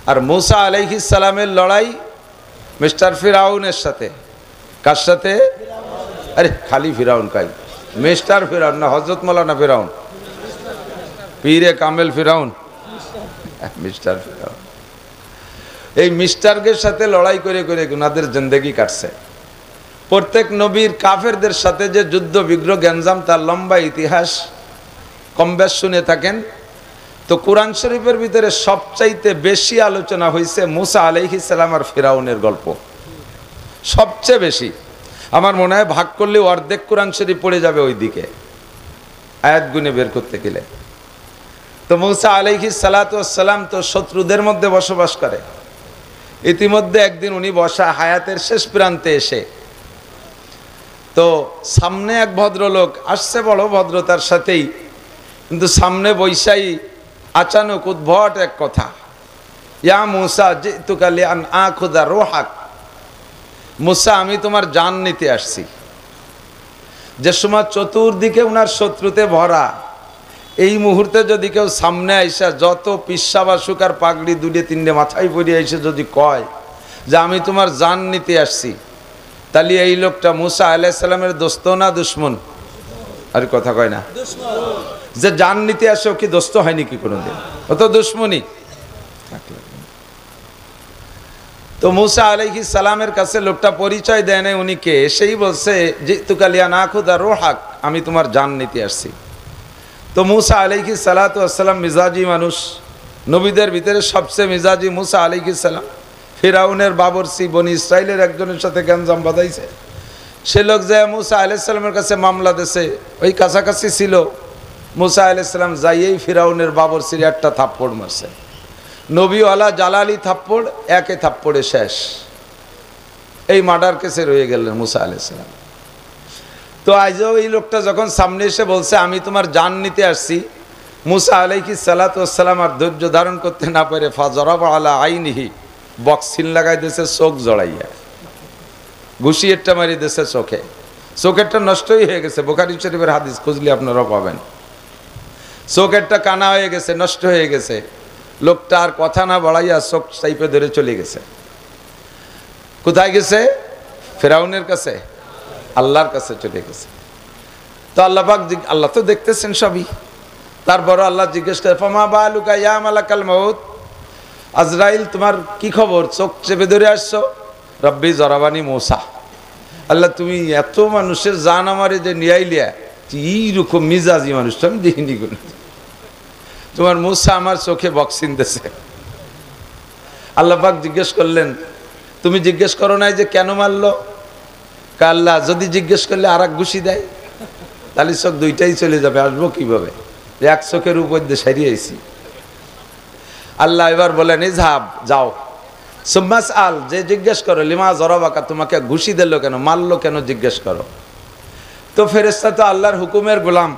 আর মুসা আলাইহিস সালামের লড়াই মিস্টার ফিরাউনের সাথে। কার সাথে? আরে খালি ফিরাউন কাই, মিস্টার ফিরাউন না, হযরত মাওলানা ফিরাউন, পীরে কামেল ফিরাউন, মিস্টার ফিরাউন। এই মিস্টারদের সাথে লড়াই করে করে ওনাদের জিন্দেগি কাটছে। প্রত্যেক নবীর কাফেরদের সাথে যে যুদ্ধ বিগ্রহ গ্যাঞ্জাম, তার লম্বা ইতিহাস কম বেশ শুনে থাকেন। তো কোরআন শরীফের ভিতরে সবচাইতে বেশি আলোচনা হয়েছে মুসা আলাইহিস সালাম আর ফিরাউনের গল্প, সবচেয়ে বেশি। আমার মনে হয় ভাগ করলে অর্ধেক কোরআন শরীফ পড়ে যাবে ওই দিকে, আয়াত গুনে বের করতে গেলে। তো মুসা আলাইহিস সালাতু ওয়াস সালাম তো শত্রুদের মধ্যে বসবাস করে। ইতিমধ্যে একদিন উনি বসা হায়াতের শেষ প্রান্তে এসে, তো সামনে এক ভদ্রলোক আসছে বড় ভদ্রতার সাথেই, কিন্তু সামনে বৈশাই আচানক উদ্ভট এক কথা, ইয়া মুসা জিতুকা লিআন আখুযা রূহাক, মুসা আমি তোমার জান নিতে আসছি। যে সময় চতুর্দিকে উনার শত্রুতে ভরা, এই মুহূর্তে যদি কেউ সামনে আইসা যত পিসা বা সুকার পাগড়ি দুটে তিনটে মাথায় পরিয়ে এসে যদি কয় যে আমি তোমার জান নিতে আসছি, তাহলে এই লোকটা মুসা আলাইহিস সালামের দোস্ত না দুশমন? আর কথা কয় না, যে জান নিতে আসে ও কি দোস্ত হয়নি কি কোনোদিন? ও তো দুশমনই। তো মুসা আলাইহিস সালামের কাছে লোকটা পরিচয় দেয় না উনি কে, সেই বলছে জিতুকা লিআন আখুযা রূহাক, আমি তোমার জান নিতে আসছি। তো মুসা আলাইহিস সালাতু ওয়াস সালাম মিজাজি মানুষ, নবীদের ভিতরে সবচেয়ে মিজাজি মুসা আলাইহিস সালাম। ফিরাউনের বাবরসি বনি ইসরাইলের একজনের সাথে গ্যাঞ্জাম বাঁধাইছে, সে লোক যায় মুসা আলাইহিস সালামের কাছে মামলা দিয়েছে, ওই কাছাকাছি ছিল। মুসা আলাইহিস সালাম যাইয়েই ফিরাউনের বাবরসির একটা থাপ্পড় মারছে, নবীওয়ালা জালালি থাপ্পড়, একে থাপ্পড়ে শেষ। এই মার্ডার কেসে রয়ে গেলেন মুসা আলাইহিস সালাম। তো আজও এই লোকটা যখন সামনে এসে বলছে আমি তোমার জান নিতে আসছি, মুসা আলাইহিস সালাতু ওয়াস সালাম আর ধৈর্য ধারণ করতে না পারে ফাজরাবা আলা আইনিহি, বক্সিন লাগাই দিয়েছে চোখ জড়াইয়া, ঘুষিয়েরটা মারি দিয়েছে চোখে, চোখেরটা নষ্টই হয়ে গেছে। বুখারী শরীফের হাদিস খুঁজলে আপনারা পাবেন। চোখেরটা কানা হয়ে গেছে, নষ্ট হয়ে গেছে। লোকটা আর কথা না বাড়াইয়া চোখ চাইপে ধরে চলে গেছে। কোথায় গেছে? ফিরাউনের কাছে, আল্লাহর কাছে চলে গেছে। তো আল্লাহ পাক, আল্লাহ তো দেখতেছেন সবই। তারপর আল্লাহ জিজ্ঞেস করে ফামা বালুকা ইয়া মালাকাল মাউত, আজরাইল তোমার কি খবর, চোখ চেপে ধরে আসছো? রব্বি জরাবানি মুসা, আল্লাহ তুমি এত মানুষের জান আমারে যে নিয়াইলিয়া, এইরকম মিজাজি মানুষ তো আমি দেখিনি কোনো। তোমার মুসা আমার চোখে বক্সিন দিয়েছে। আল্লাহ পাক জিজ্ঞেস করলেন তুমি জিজ্ঞেস করো নাই যে কেন মারলো? আল্লাহ যদি জিজ্ঞেস করলে আর এক ঘুষি দেয়, তাহলে চোখ দুইটাই চলে যাবে, আসবো কিভাবে? এক চোখের উপর দিয়ে সারিয়েছি। আল্লাহ এবার বলেন ইজহাব, যাও। সুম্মাস আল, যে জিজ্ঞেস করো লিমা জরাবাকা, তোমাকে ঘুষি দিল কেন, মারলো কেন, জিজ্ঞেস করো। তো ফেরেশতা তো আল্লাহর হুকুমের গোলাম,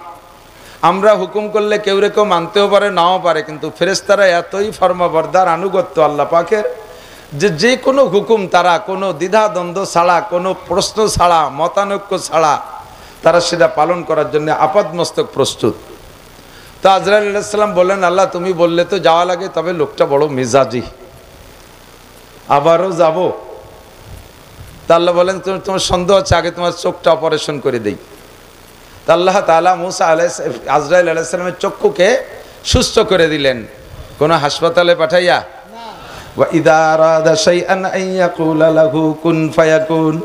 আমরা হুকুম করলে কেউ রে কেউ মানতেও পারে নাও পারে, কিন্তু ফেরেশতারা এতই ফরমাবরদার আনুগত্য আল্লাহ পাকের যে যে কোনো হুকুম তারা কোনো দ্বিধা দ্বন্দ্ব ছাড়া, কোনো প্রশ্ন ছাড়া, মতানৈক্য ছাড়া তারা সেটা পালন করার জন্য আপাদমস্তক প্রস্তুত। তো আজরাইল আলাইহিস সালাম বললেন, আল্লাহ তুমি বললে তো যাওয়া লাগে, তবে লোকটা বড় মেজাজি, আবারও যাব। তা আল্লাহ বলেন, তোমার সন্দেহ আছে, আগে তোমার চোখটা অপারেশন করে দেই। তা আল্লাহ তাআলা আজরাইল আলাইহিস সালামের চক্ষুকে সুস্থ করে দিলেন, কোন হাসপাতালে পাঠাইয়া। ওয়া ইযা আরাদা শাইআন আন ইয়াকুলা লাহু কুন ফায়াকুন,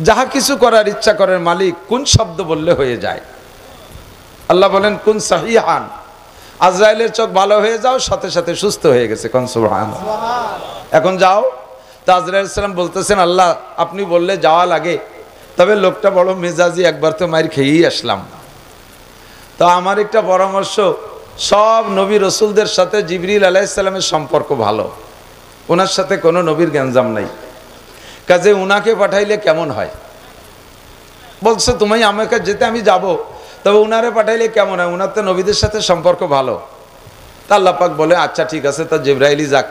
যাহা কিছু করার ইচ্ছা করেন মালিক কোন শব্দ বললে হয়ে যায়। আল্লাহ বলেন কুন সাহিহান, আজরাইলের চোখ ভালো হয়ে যাও, সাথে সাথে সুস্থ হয়ে গেছে। কোন সুবহানাল্লাহ। এখন যাও। তা আজরাইল সালাম বলতেছেন, আল্লাহ আপনি বললে যাওয়া লাগে, তবে লোকটা বড় মেজাজি, একবার তো মার খেয়েই আসলাম। তো আমার একটা পরামর্শ, সব নবী রসুলদের সাথে জিবরিল আলাইহিস সালামের সম্পর্ক ভালো, ওনার সাথে কোনো নবীর গ্যাঞ্জাম নাই, কাজে উনাকে পাঠাইলে কেমন হয়। বলছে তুমি আমাকে যেতে আমি যাব, তবে উনারে পাঠাইলে কেমন হয়, উনার তো নবীদের সাথে সম্পর্ক ভালো। তা আল্লাহ পাক বলে আচ্ছা ঠিক আছে, তা জিবরাইলই যাক।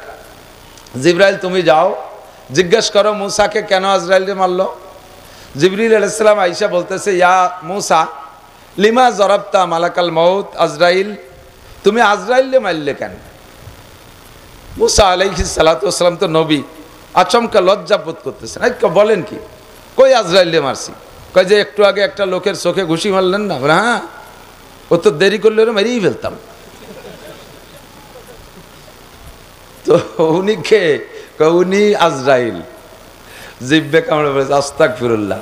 জিবরাইল তুমি যাও, জিজ্ঞেস করো মুসাকে কেন আজরাইলকে মারলো। জিবরিল আলাইহিস সালাম আয়েশা বলতেছে, ইয়া মুসা লিমা জরাবতা মালাকাল মউত আজরাইল, তুমি আজরাইলকে মারলে কেন। মুসা আলাইহিস সালাতু ওয়াস সালাম তো নবী, আচমকা লজ্জা বোধ করতেছেন। বলেন কি, কই আজরাইলকে মারছি। কয় যে একটু আগে একটা লোকের চোখে ঘুষি মারলেন না। হ্যাঁ, ও তো দেরি করলে ওরা মেরেই ফেলতাম। তো উনি কে, উনি আজরাইল। জিব্বে কামড়ে বলেছে আস্তাগফিরুল্লাহ।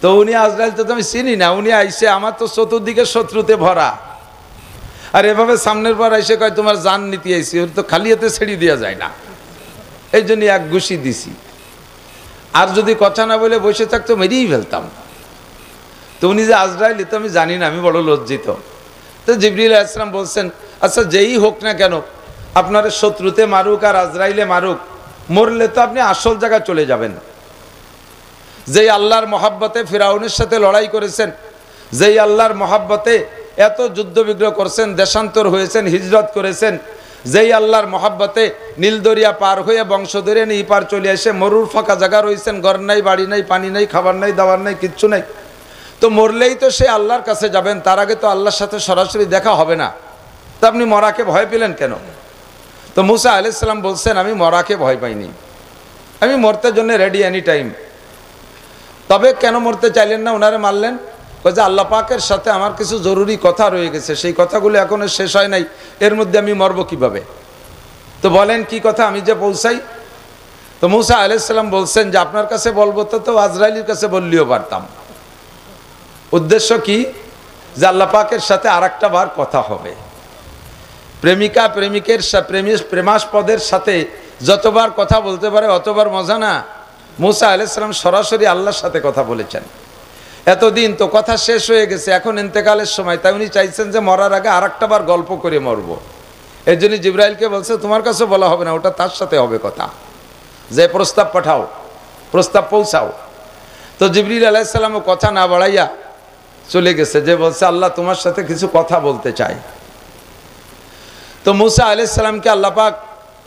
তো উনি আজরাইল তো আমি চিনি না, উনি আইসে আমার তো চতুর্দিকে শত্রুতে ভরা, আর এভাবে সামনের পর আইসে কয় তোমার জান নীতি আইসি, ওর তো খালি হাতে ছেড়ে দেওয়া যায় না, এই জন্য এক ঘুষি দিছি। আর যদি কথা না বলে বসে থাকতো মেরেই ফেলতাম। তো উনি যে আজরাইল তো আমি জানি না, আমি বড় লজ্জিত। তো জিবরিল আলাইহিস সালাম বলছেন, আচ্ছা যেই হোক না কেন, আপনার শত্রুতে মারুক আর আজরাইলে মারুক, মরলে তো আপনি আসল জায়গায় চলে যাবেন। যেই আল্লাহর মহাব্বতে ফিরাউনের সাথে লড়াই করেছেন, যেই আল্লাহর মহাব্বতে এত যুদ্ধ বিগ্রহ করছেন, দেশান্তর হয়েছেন, হিজরত করেছেন, যেই আল্লাহর মহাব্বতে নীলদরিয়া পার হয়ে বংশ ধরে এই পার চলে এসে মরুর ফাঁকা জায়গা রয়েছেন, ঘর নাই, বাড়ি নাই, পানি নাই, খাবার নাই, দাবার নাই, কিচ্ছু নাই, তো মরলেই তো সে আল্লাহর কাছে যাবেন, তার আগে তো আল্লাহর সাথে সরাসরি দেখা হবে না। তো আপনি মরাকে ভয় পেলেন কেন। তো মুসা আলাইহিস সালাম বলছেন, আমি মরাকে ভয় পাইনি, আমি মরতে জন্য রেডি এনি টাইম। তবে কেন মরতে চাইলেন না, ওনারে মারলেন, যে আল্লাহ পাকের সাথে আমার কিছু জরুরি কথা রয়ে গেছে, সেই কথাগুলো এখনো শেষ হয় নাই, এর মধ্যে আমি মরবো কিভাবে। তো বলেন কি কথা, আমি যে পৌঁছাই। তো মুসা আলাইহিস সালাম বলছেন যে আপনার কাছে বলবো তো আজরাইলের কাছে বললেও পারতাম। উদ্দেশ্য কি, যে আল্লাহ পাকের সাথে আরেকটা বার কথা হবে। প্রেমিকা প্রেমিকের প্রেমাস্পদের সাথে যতবার কথা বলতে পারে অতবার মজা না। মুসা আলাইহিস সালাম সরাসরি আল্লাহর সাথে কথা বলেছেন। এতদিন তো কথা শেষ হয়ে গেছে, এখন ইন্তেকালের সময়, তাই উনি চাইছেন যে মরার আগে আরেকটা বার গল্প করে মরবো। এর জন্য জিবরাইলকে বলছে তোমার কাছে বলা হবে না, ওটা তার সাথে হবে কথা, যে প্রস্তাব পাঠাও, প্রস্তাব পৌঁছাও। তো জিবরিল আলাইহিস সালামও কথা না বাড়াইয়া চলে গেছে, যে বলছে আল্লাহ তোমার সাথে কিছু কথা বলতে চাই। তো মুসা আলাইহিস সালামকে আল্লাহ পাক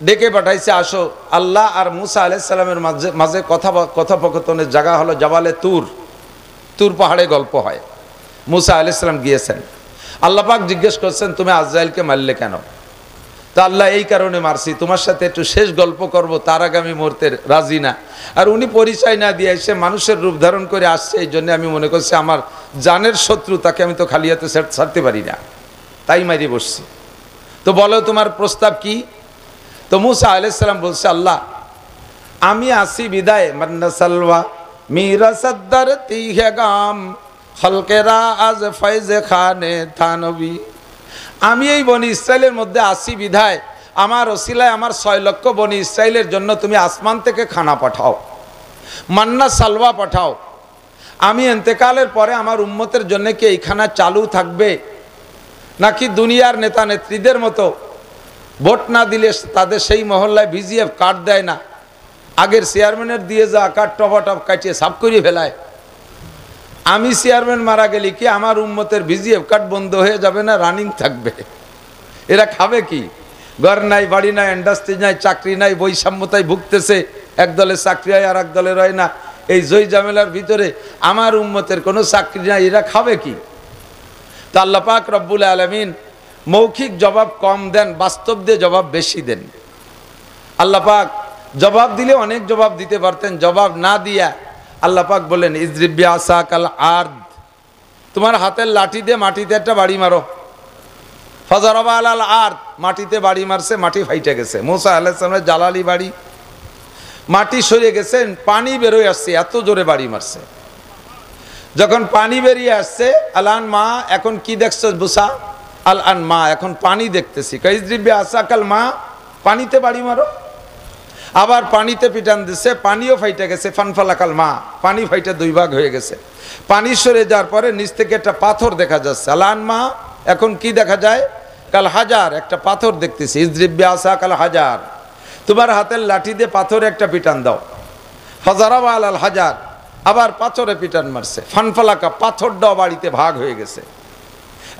ডেকে পাঠাইছে, আসো। আল্লাহ আর মুসা আলাইহিস সালামের মাঝে কথোপকথনের জায়গা হলো জাবালে তুর, তুর পাহাড়ে গল্প হয়। মুসা আলাইহিস সালাম গিয়েছেন, আল্লাহ পাক জিজ্ঞেস করছেন তুমি আজরাইলকে মারলে কেন। তো আল্লাহ এই কারণে মারছি, তোমার সাথে একটু শেষ গল্প করব, তার আগে আমি মরতে রাজি না। আর উনি পরিচয় না দিয়ে এসে মানুষের রূপ ধারণ করে আসছে, এই জন্য আমি মনে করছি আমার জানের শত্রু, তাকে আমি তো খালি হাতে ছাড়তে পারি না, তাই মারি বসছি। তো বলো তোমার প্রস্তাব কি। তো মুসা আলাইহিস সালাম বলছে, আল্লাহ আমি আসি বিদায় মান্না সালওয়া মীরা সদ্দার তিহে গাম হলকেরা আজ ফয়জে খানে থানবী। আমি এই বনি ইসরাইলের মধ্যে আসি বিধায় আমার ওসিলায় আমার 6 লক্ষ বনি ইসরাইলের জন্য তুমি আসমান থেকে খানা পাঠাও, মান্না সালওয়া পাঠাও। আমি ইন্তেকালের পরে আমার উম্মতের জন্য কি এই খানা চালু থাকবে, নাকি দুনিয়ার নেতা নেত্রীদের মতো ভোট না দিলে তাদের সেই মহল্লায় ভিজিএফ কার্ড দেয় না, আগের চেয়ারম্যানের দিয়ে যা কার্ড টপাটপ কাটিয়ে সাফ করিয়ে ফেলায়। আমি চেয়ারম্যান মারা গেলে কি আমার উম্মতের ভিজিএফ কার্ড বন্ধ হয়ে যাবে না, রানিং থাকবে। এরা খাবে কি, ঘর নাই, বাড়ি নাই, ইন্ডাস্ট্রি নাই, চাকরি নাই, বৈষম্যতায় ভুগতেছে, এক দলের চাকরি হয় আর এক দলের হয় না। এই জয় জামেলার ভিতরে আমার উম্মতের কোনো চাকরি নাই, এরা খাবে কি? তো আল্লাহ পাক রব্বুল আলামিন মৌখিক জবাব কম দেন, বাস্তব দিয়ে জবাব বেশি দেন। আল্লাহ পাক জবাব দিলে অনেক জবাব দিতে পারতেন, জবাব না দিয়া আল্লাহ পাক বলেন ইজরিব বিআসাকাল আরদ, তোমার হাতের লাঠি দিয়ে মাটিতে একটা বাড়ি মারো। ফাজারাবা আলাল আরদ, মাটিতে বাড়ি মারছে, মাটি ফাইটে গেছে। মুসা আলাইহিস সালামের জালালি বাড়ি, মাটি সরে গেছে, পানি বেরোয় আসছে, এত জোরে বাড়ি মারছে। যখন পানি বেরিয়ে আসছে, আলান মা, এখন কি দেখছো মুসা? আলান মা, এখন পানি দেখতেছি। ইজরিব বিআসাকাল মা, পানিতে বাড়ি মারো। আবার পানিতে পিটান দিচ্ছে, পানিও ফাইটে গেছে। ফানফালাকাল মা, পানি ফাইটে দুই ভাগ হয়ে গেছে। পানি সরে যাওয়ার পরে নিচ থেকে একটা পাথর দেখা যাচ্ছে। আলান মা, এখন কি দেখা যায়? কাল হাজার, একটা পাথর দেখতেছি। ইজরিব বিআসাকাল হাজার, তোমার হাতের লাঠি দিয়ে পাথরে একটা পিটান দাও। ফাজারাবা আলাল হাজার, আবার পাথরে পিটান মারছে। ফানফালাকা, পাথরটাও বাড়িতে ভাগ হয়ে গেছে।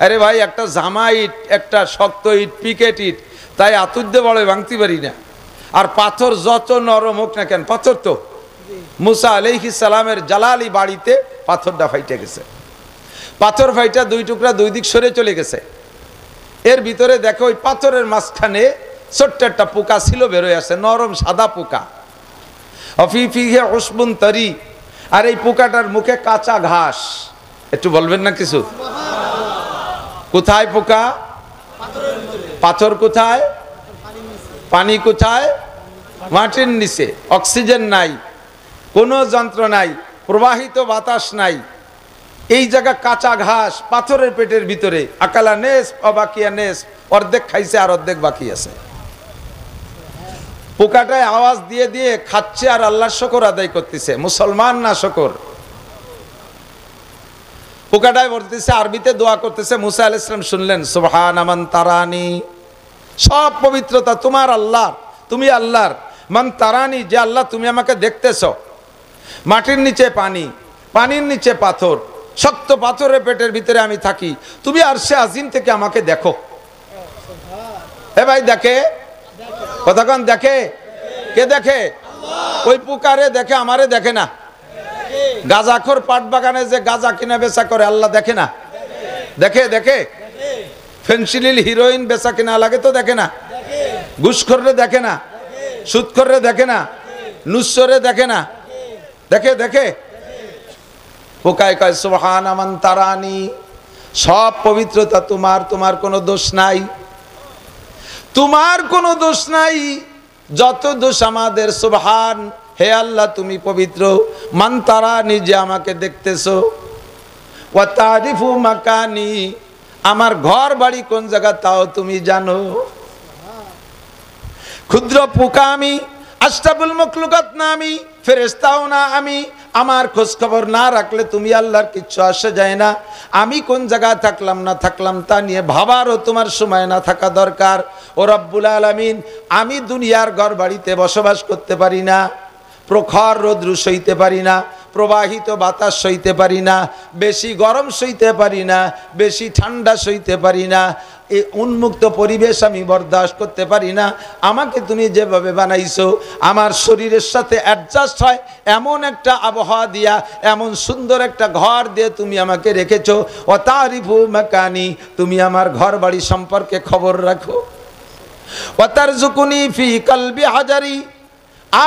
আরে ভাই, একটা জামা ইট, একটা শক্ত ইট, পিকেট ইট, তাই আতুর্দে বড় ভাঙতে পারি না। আর পাথর যত নরম হোক না কেন, পাথর তো। মুসা আলাইহিস সালামের জালালি বাড়িতে পাথরটা ফাইটে গেছে। পাথর ফাইটা দুই টুকরা দুই দিক সরে চলে গেছে। এর ভিতরে দেখো, ওই পাথরের মাঝখানে ছোট্ট একটা পোকা ছিল, বেরোয় আসে, নরম সাদা পোকা। অফিফিহে উসবুন তরি, আর এই পোকাটার মুখে কাঁচা ঘাস। একটু বলবেন না কিছু? কোথায় পোকা? পাথর কোথায়? পানি কোথায়? মাটির নিচে। অক্সিজেন নাই, কোনো যন্ত্র নাই, প্রবাহিত বাতাস নাই, এই জায়গা কাঁচা ঘাস, পাথরের পেটের ভিতরে। আকালা নেস অবাকিয়া নেস, অর্ধেক খাইছে আর অর্ধেক বাকি আছে। পোকাটায় আওয়াজ দিয়ে দিয়ে খাচ্ছে আর আল্লাহর শুকর আদায় করতেছে। মুসলমান না শুকর। পোকাটায় বলতেছে, আরবিতে দোয়া করতেছে। মুসা আলাইহিস সালাম শুনলেন, সুবহানা মান তারানি, সব পবিত্রতা তোমার আল্লাহর, তুমি আল্লাহর। মান তারানি, যে আল্লাহ তুমি আমাকে দেখতেছো। মাটির নিচে পানি, পানির নিচে পাথর, শক্ত পাথরের পেটের ভিতরে আমি থাকি, তুমি আরশে আজিম থেকে আমাকে দেখো। এ ভাই, দেখে কতক্ষণ? দেখে কে? দেখে ওই পোকারে দেখে, আমারে দেখে না। গাঁজাখোর পাট বাগানে যে গাঁজা কিনা বেচা করে, আল্লাহ দেখে না? দেখে। দেখে ফেনসিলিল হিরোইন বেচা কিনা লাগে তো দেখে না? ঘুষখোররে দেখে না? সুদখোররে দেখে না? নুসরে দেখে না? দেখে। দেখে পোকায় কয়, সুবহানা মান তারানি, সব পবিত্রতা তোমার, তোমার কোনো দোষ নাই, তোমার কোনো দোষ নাই। যত দোষ আমাদের। সুবহান, হে আল্লাহ তুমি পবিত্র। মান তারানি, যে আমাকে দেখতেছো। ওয়া তারিফু মাকানি, আমার ঘর বাড়ি কোন জায়গা তাও তুমি জানো। ক্ষুদ্র পোকা আমি, আশরাফুল মাখলুকাত না আমি, ফেরেশতাও না আমি। আমার খোঁজ খবর না রাখলে তুমি আল্লাহর কিচ্ছু আসে যায় না। আমি কোন জায়গায় থাকলাম না থাকলাম তা নিয়ে ভাবারও তোমার সময় না থাকা দরকার। ও রব্বুল আলামিন, আমি দুনিয়ার ঘর বাড়িতে বসবাস করতে পারি না, প্রখর রৌদ্র সইতে পারি না, প্রবাহিত বাতাস সইতে পারি না, বেশি গরম সইতে পারি না, বেশি ঠান্ডা সইতে পারি না, এই উন্মুক্ত পরিবেশ আমি বরদাস্ত করতে পারি না। আমাকে তুমি যেভাবে বানাইছো, আমার শরীরের সাথে অ্যাডজাস্ট হয় এমন একটা আবহাওয়া দিয়া, এমন সুন্দর একটা ঘর দিয়ে তুমি আমাকে রেখেছো। ও তারিফু মাকানি, তুমি আমার ঘর বাড়ি সম্পর্কে খবর রাখো। ও তারজুকুনি ফি কলবি হাজারি,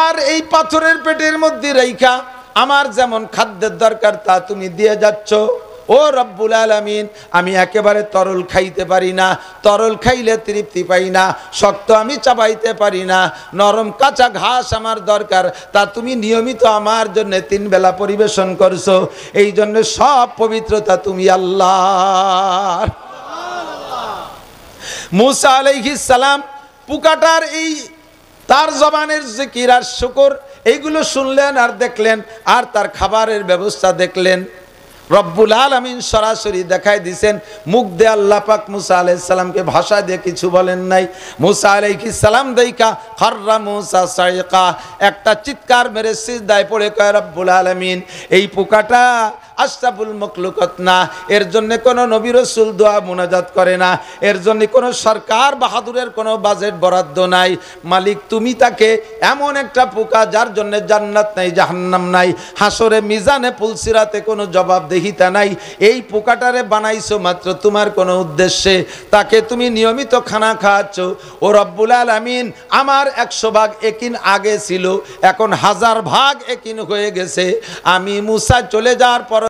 আর এই পাথরের পেটের মধ্যে রাইখা আমার যেমন খাদ্যের দরকার তা তুমি দিয়ে যাচ্ছ। ও রব্বুল আলামিন, আমি একেবারে তরল খাইতে পারি না, তরল খাইলে তৃপ্তি পাই না, শক্ত আমি চাবাইতে পারি না, নরম কাঁচা ঘাস আমার দরকার, তা তুমি নিয়মিত আমার জন্য 3 বেলা পরিবেশন করছো। এই জন্য সব পবিত্রতা তুমি আল্লাহর। মুসা আলাইহিস সালাম পোকাটার এই তার জবানের জিকির আর শুকর এইগুলো শুনলেন আর দেখলেন, আর তার খাবারের ব্যবস্থা দেখলেন। রব্বুল আলামিন সরাসরি দেখাই দিয়েছেন, মুখ দিয়ে আল্লাহ পাক মুসা আলাইহিস সালামকে ভাষা দিয়ে কিছু বলেন নাই। মুসা আলাইহিস সালাম দেইকা খাররা মুসা সাইকা, একটা চিৎকার মেরে সিজদায় পড়ে কয়, রব্বুল আলামিন, এই পোকাটা আশরাফুল মখলুকাত না, এর জন্য কোনো নবী রাসূল দোয়া মুনাজাত করে না, এর জন্য কোনো সরকার বাহাদুরের কোনো বাজেট বরাদ্দ নাই। মালিক তুমি তাকে এমন একটা পোকা যার জন্য জান্নাত নাই জাহান্নাম নাই, হাসরে মিজানে পুলসিরাতে কোনো জবাবদিহিতা নাই, এই পোকাটারে বানাইছো মাত্র তোমার কোনো উদ্দেশ্যে, তাকে তুমি নিয়মিত খানা খাওয়াচ্ছ। ও রব্বুল আলামিন, আমার 100 ভাগ একিন আগে ছিল, এখন 1000 ভাগ একিন হয়ে গেছে। আমি মুসা চলে যাওয়ার পর